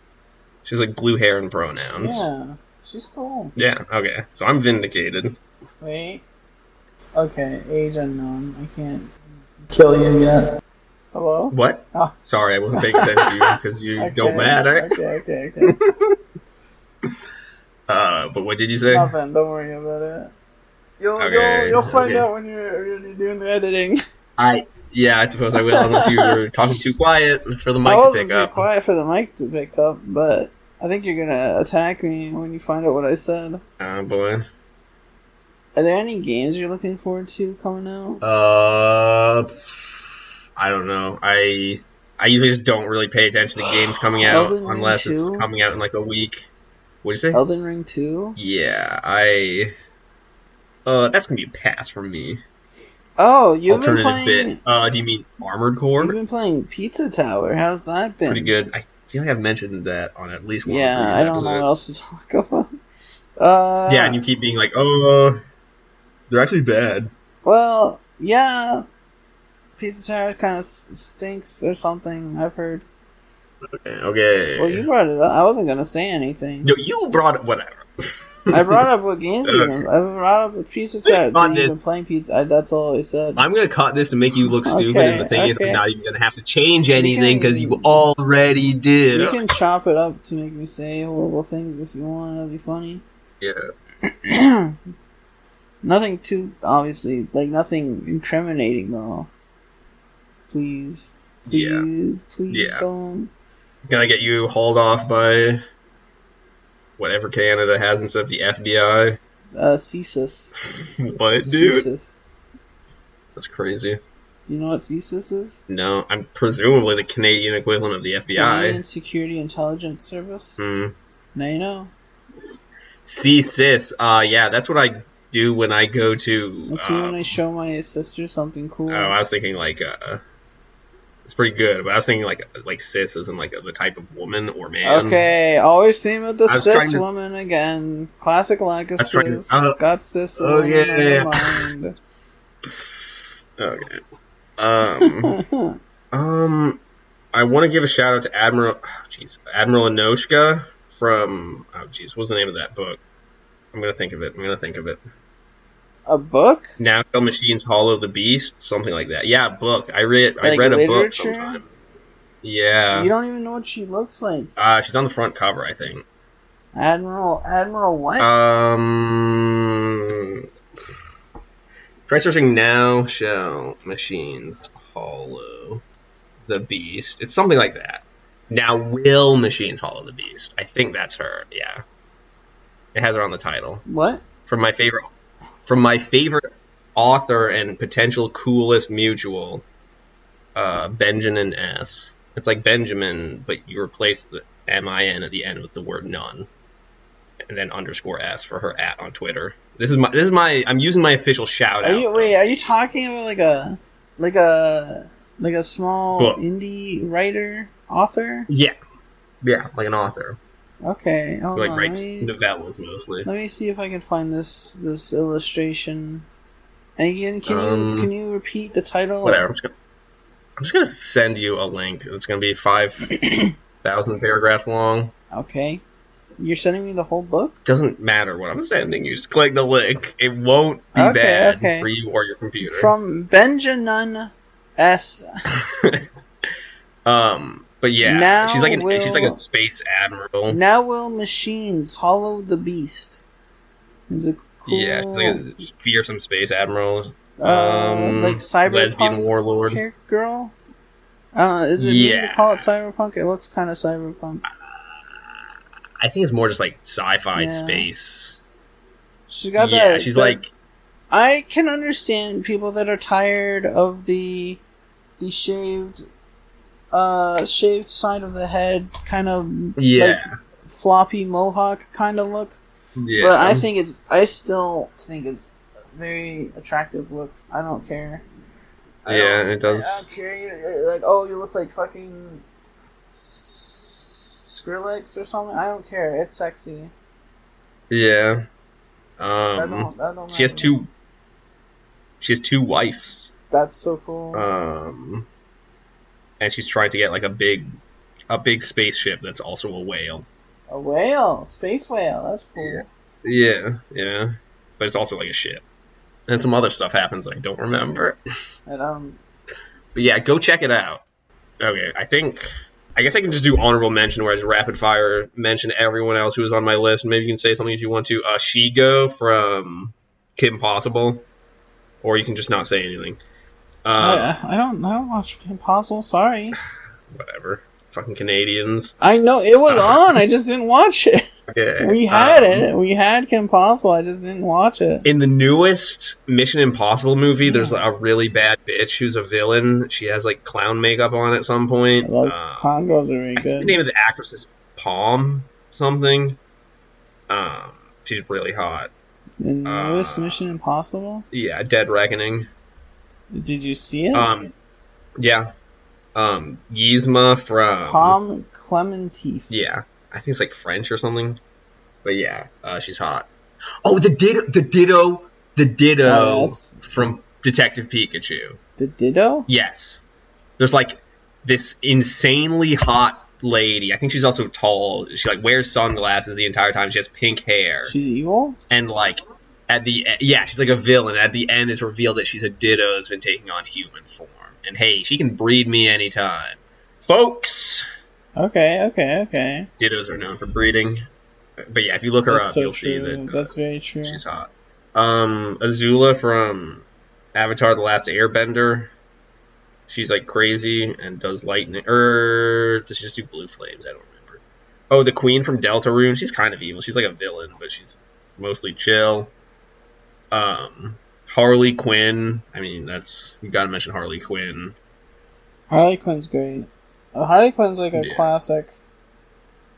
She has like blue hair and pronouns. Yeah, she's cool. Yeah, okay. So I'm vindicated. Wait. Okay, age unknown. I can't kill you yet. Hello? What? Oh. Sorry, I wasn't paying attention to you because you okay, don't matter. Okay. But what did you say? Nothing, don't worry about it. You'll find out when you're doing the editing. Yeah, I suppose I will, unless you were talking too quiet for the mic to pick up. I wasn't too quiet for the mic to pick up, but I think you're gonna attack me when you find out what I said. Oh, boy. Are there any games you're looking forward to coming out? I don't know. I usually just don't really pay attention to games coming out unless it's coming out in like a week. What'd you say? Elden Ring 2? Yeah, that's gonna be a pass from me. Oh, you've been playing... Do you mean Armored Core? You've been playing Pizza Tower. How's that been? Pretty good. I feel like I've mentioned that on at least one of the previous episodes. I don't know what else to talk about. Yeah, and you keep being like, oh, they're actually bad. Well, yeah. Pizza Tower kind of stinks or something, I've heard. Okay. Well, you brought it up. I wasn't going to say anything. No, you brought it, whatever. I brought up what games you've been. I brought up what Pizza Tower. You've been playing Pizza. That's all I said. I'm gonna cut this to make you look stupid, and the thing is, I'm not even gonna have to change anything because you already did. You can chop it up to make me say horrible things if you want. That'd be funny. Yeah. Nothing too obviously, like nothing incriminating though. Please don't. Gonna get you hauled off by whatever Canada has instead of the FBI. CSIS. What, dude? CSIS. That's crazy. Do you know what CSIS is? No, I'm presumably the Canadian equivalent of the FBI. Canadian Security Intelligence Service. Now you know. CSIS. Yeah, that's what I do when I go to. That's me when I show my sister something cool. Oh, I was thinking like It's pretty good, but I was thinking like cis isn't like the type of woman or man. Okay, always theme with the I was cis trying to- woman again. Classic like a was trying to- cis. Got cis Oh, woman yeah. on your mind. Okay. I want to give a shout out to Admiral Anoshka from what's the name of that book? I'm gonna think of it. A book? Now Machines Hollow the Beast, something like that. Yeah, book. I read Like a book literature? sometime. Yeah. You don't even know what she looks like. She's on the front cover, I think. Admiral what? Try searching now. Shell Machines Hollow the Beast. It's something like that. Now will Machines Hollow the Beast. I think that's her. Yeah. It has her on the title. What? From my favorite author and potential coolest mutual, Benjamin S. It's like Benjamin, but you replace the MIN at the end with the word none, and then _S for her @ on Twitter. This is my. I'm using my official shout out. Are you talking about like a small Book. indie writer author? Yeah, like an author Okay, who hold on. writes novellas mostly. Let me see if I can find this illustration. And again, can you repeat the title? Whatever. I'm just gonna send you a link. It's gonna be 5,000 paragraphs long. Okay. You're sending me the whole book? Doesn't matter what I'm sending you. Just click the link. It won't be Okay, bad okay. for you or your computer. From Benjamin S. But yeah, Now she's like a will- space admiral. Now will machines hollow the beast? Is it cool? Yeah, she's like a fearsome space admiral. Like cyberpunk lesbian warlord. girl. Is it mean to Yeah. call it cyberpunk? It looks kind of cyberpunk. I think it's more just like sci-fi Yeah. space. She's got Yeah, that. she's that- like I can understand people that are tired of the shaved side of the head, kind of like floppy mohawk kind of look. yeah. But I still think it's a very attractive look. I don't care. It does. I don't care. You look like fucking Skrillex or something. I don't care. It's sexy. Yeah. That don't She has matter. two wives. That's so cool. And she's trying to get like a big spaceship that's also a whale. A whale, space whale. That's cool. Yeah. But it's also like a ship. And some other stuff happens I don't remember. And But yeah, go check it out. Okay, I guess I can just do honorable mention where I just rapid fire mention everyone else who was on my list. Maybe you can say something if you want to. Shigo from Kim Possible. Or you can just not say anything. I don't watch Impossible. Sorry. Whatever. Fucking Canadians. I know it was on. I just didn't watch it. Okay. We had it. We had Kim Possible. I just didn't watch it. In the newest Mission Impossible movie, there's a really bad bitch who's a villain. She has like clown makeup on at some point. I love clown girls are very I think good. the name of the actress is Palm something. She's really hot. In the newest Mission Impossible. Yeah, Dead Reckoning. Did you see it? Yeah. Yzma from Palm Clementif. Yeah, I think it's like French or something. But yeah, she's hot. Oh, the Ditto Oh, yes. from Detective Pikachu. The Ditto? Yes. There's like this insanely hot lady. I think she's also tall. She like wears sunglasses the entire time. She has pink hair. She's evil? And like she's like a villain. At the end, it's revealed that she's a Ditto that's been taking on human form. And hey, she can breed me anytime, folks. Okay. Dittos are known for breeding. But yeah, if you look her That's up, so you'll see true. that That's very true. she's hot. Azula from Avatar: The Last Airbender. She's like crazy and does lightning. Does she just do blue flames? I don't remember. Oh, the Queen from Deltarune. She's kind of evil. She's like a villain, but she's mostly chill. Harley Quinn. I mean, you gotta mention Harley Quinn. Harley Quinn's great. Harley Quinn's like a classic.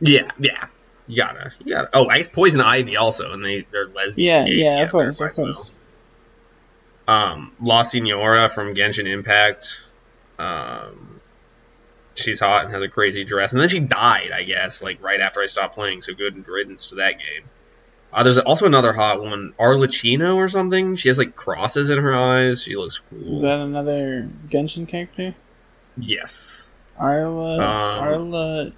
Yeah. You gotta. Oh, I guess Poison Ivy also, and they're lesbian. Yeah, of course. La Signora from Genshin Impact. she's hot and has a crazy dress. And then she died, I guess, like right after I stopped playing. So good riddance to that game. There's also another hot one, Arlecchino or something. She has like crosses in her eyes. She looks cool. Is that another Genshin character? Yes. Arlecchino.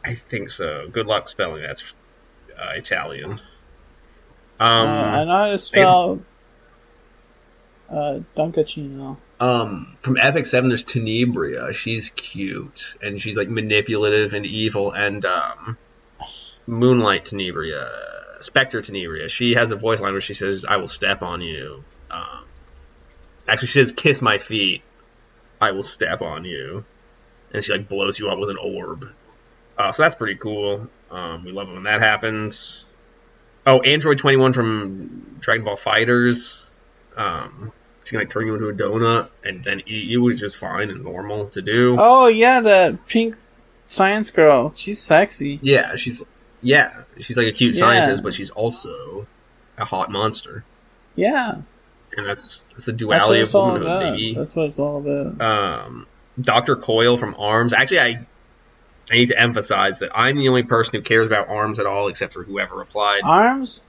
I think so. Good luck spelling that. It's Italian. I know how to spell Dunkachino. From Epic 7, there's Tenebria. She's cute, and she's like manipulative and evil, and Moonlight Tenebria, Spectre Tenebria. She has a voice line where she says, "I will step on you." Actually, she says, "Kiss my feet. I will step on you," and she like blows you up with an orb. So that's pretty cool. We love it when that happens. Oh, Android 21 from Dragon Ball Fighters. She can like turn you into a donut and then eat you, which is just fine and normal to do. Oh yeah, the pink science girl. She's sexy. Yeah, she's like a cute scientist, but she's also a hot monster. Yeah. And that's the duality of womanhood, baby. That's what it's all about. Dr. Coyle from ARMS. Actually, I need to emphasize that I'm the only person who cares about ARMS at all, except for whoever applied. ARMS.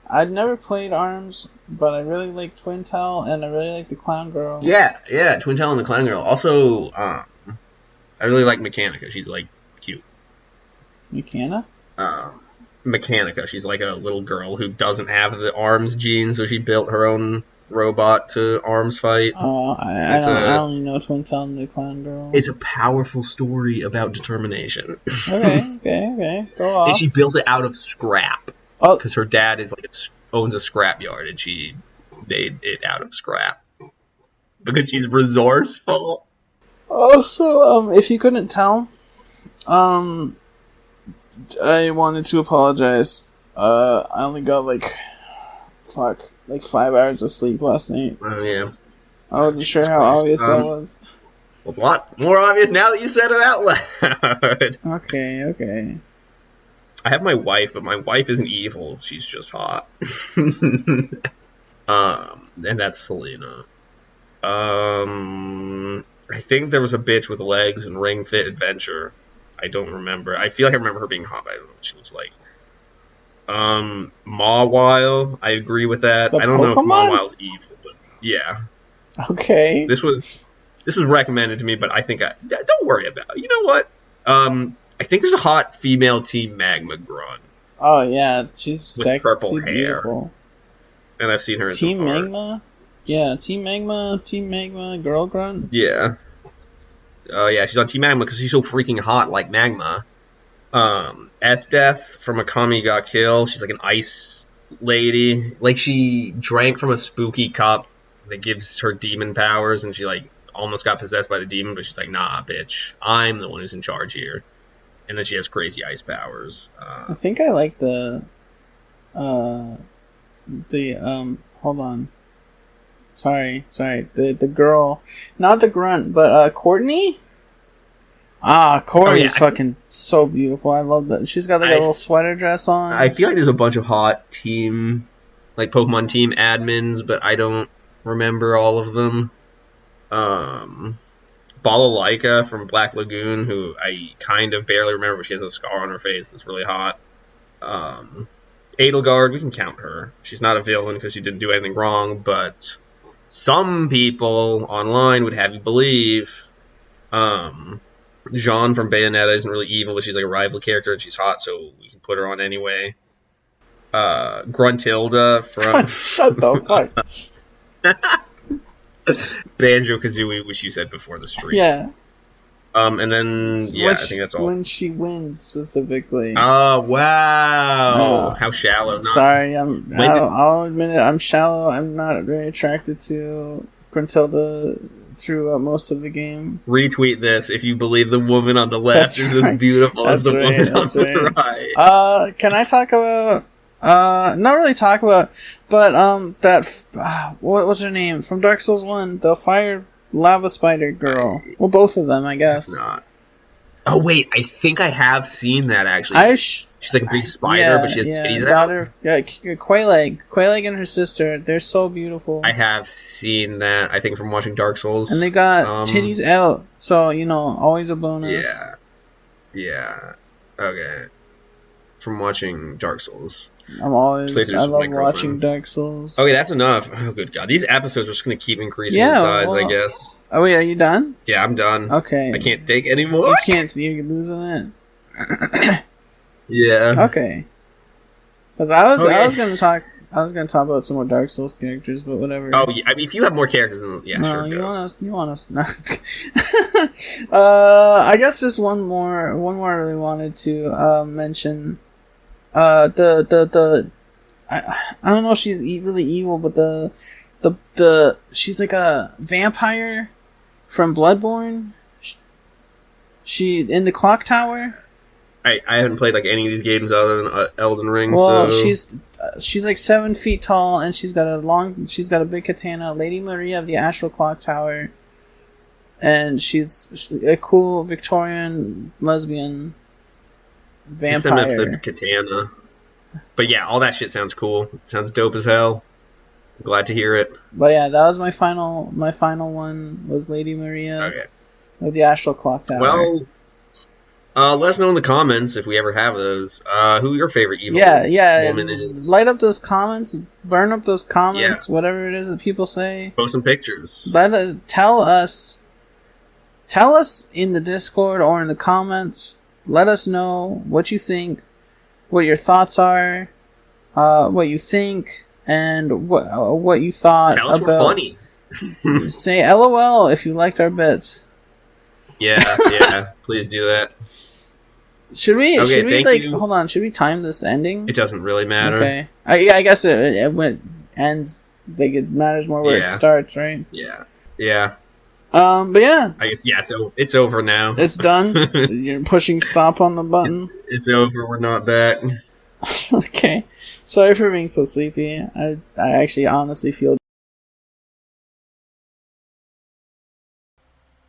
I'd never played ARMS, but I really like Twintel and I really like the Clown Girl. Yeah, Twintel and the Clown Girl. Also, I really like Mechanica. She's like cute. Mechanica? Mechanica. She's like a little girl who doesn't have the ARMS gene, so she built her own robot to ARMS fight. Oh, I only know Twintel and the Clown Girl. It's a powerful story about determination. Okay. Go off. And she built it out of scrap. Oh, because her dad is like owns a scrap yard, and she made it out of scrap because she's resourceful. Also, if you couldn't tell, I wanted to apologize. I only got like 5 hours of sleep last night. Oh yeah. I wasn't sure how obvious that was. Well, it's a lot more obvious now that you said it out loud. Okay. I have my wife, but my wife isn't evil. She's just hot. And that's Selena. I think there was a bitch with legs in Ring Fit Adventure. I don't remember. I feel like I remember her being hot, but I don't know what she looks like. Mawile, I agree with that. I don't know if Mawile's evil, but yeah. Okay. This was recommended to me, but I think don't worry about it. You know what? I think there's a hot female Team Magma grunt. Oh yeah, she's with sexy, purple hair. Beautiful. And I've seen her in Team Magma. Yeah, Team Magma, girl grunt. Yeah. Yeah, she's on Team Magma because she's so freaking hot, like magma. S-Death from Akami ga Kill. She's like an ice lady. Like she drank from a spooky cup that gives her demon powers, and she like almost got possessed by the demon, but she's like, nah, bitch, I'm the one who's in charge here. And then she has crazy ice powers. I think I like the hold on. Sorry. The girl, not the grunt, but Courtney? Courtney's fucking so beautiful. I love that. She's got like a little sweater dress on. I feel like there's a bunch of hot team, like Pokemon team admins, but I don't remember all of them. Balalaika from Black Lagoon, who I kind of barely remember, but she has a scar on her face that's really hot. Edelgard, we can count her. She's not a villain because she didn't do anything wrong, but some people online would have you believe Jean from Bayonetta isn't really evil, but she's like a rival character and she's hot, so we can put her on anyway. Gruntilda from... Shut the fuck. Banjo-Kazooie, which you said before the stream. Yeah. And then, yeah, I think that's all. When she wins, specifically. Oh, wow. How shallow. Sorry, I'll admit it, I'm shallow. I'm not very attracted to Gruntilda through most of the game. Retweet this if you believe the woman on the left is as beautiful as the woman on the right. Can I talk about... not really talk about, but what was her name from Dark Souls 1? The fire lava spider girl. Well, both of them, I guess. Not. Oh wait, I think I have seen that actually. She's like a big spider, but she has titties daughter, out. Yeah, Quayleg and her sister. They're so beautiful. I have seen that. I think from watching Dark Souls. And they got titties out, so always a bonus. Yeah. Okay. From watching Dark Souls. I love watching Dark Souls. Okay, that's enough. Oh, good God. These episodes are just going to keep increasing in size, I guess. Oh, wait, are you done? Yeah, I'm done. Okay. I can't take any more. You can't. You're losing it. Yeah. Okay. Because I was going to talk about some more Dark Souls characters, but whatever. Oh, yeah. I mean, if you have more characters, then sure. You want us? No. I guess just one more I really wanted to mention. I don't know if she's really evil, but the she's like a vampire from Bloodborne. She in the clock tower. I haven't played like any of these games other than Elden Ring. Well, so... she's like 7 feet tall, and she's got a big katana. Lady Maria of the Astral Clock Tower, and she's a cool Victorian lesbian vampire. Said katana. But yeah, all that shit sounds cool. Sounds dope as hell. I'm glad to hear it. But yeah, that was my final one was Lady Maria of the Astral Clock Tower. Well, let us know in the comments if we ever have those. Who your favorite evil woman is. Light up those comments, burn up those comments, whatever it is that people say. Post some pictures. Tell us in the Discord or in the comments. Let us know what you think, what your thoughts are, what you think, and what you thought Tell us about. We're funny. Say LOL if you liked our bits. Yeah, please do that. Should we hold on, should we time this ending? It doesn't really matter. Okay. I guess when it ends, it matters more where it starts, right? Yeah. But yeah. I guess, so it's over now. It's done? You're pushing stop on the button? It's over, we're not back. Okay. Sorry for being so sleepy. I actually honestly feel...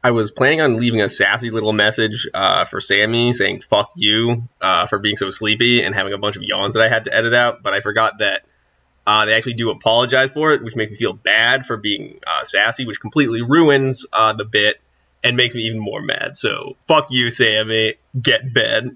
I was planning on leaving a sassy little message for Sammy saying fuck you for being so sleepy and having a bunch of yawns that I had to edit out, but I forgot that they actually do apologize for it, which makes me feel bad for being sassy, which completely ruins the bit and makes me even more mad. So fuck you, Sammy. Get bed.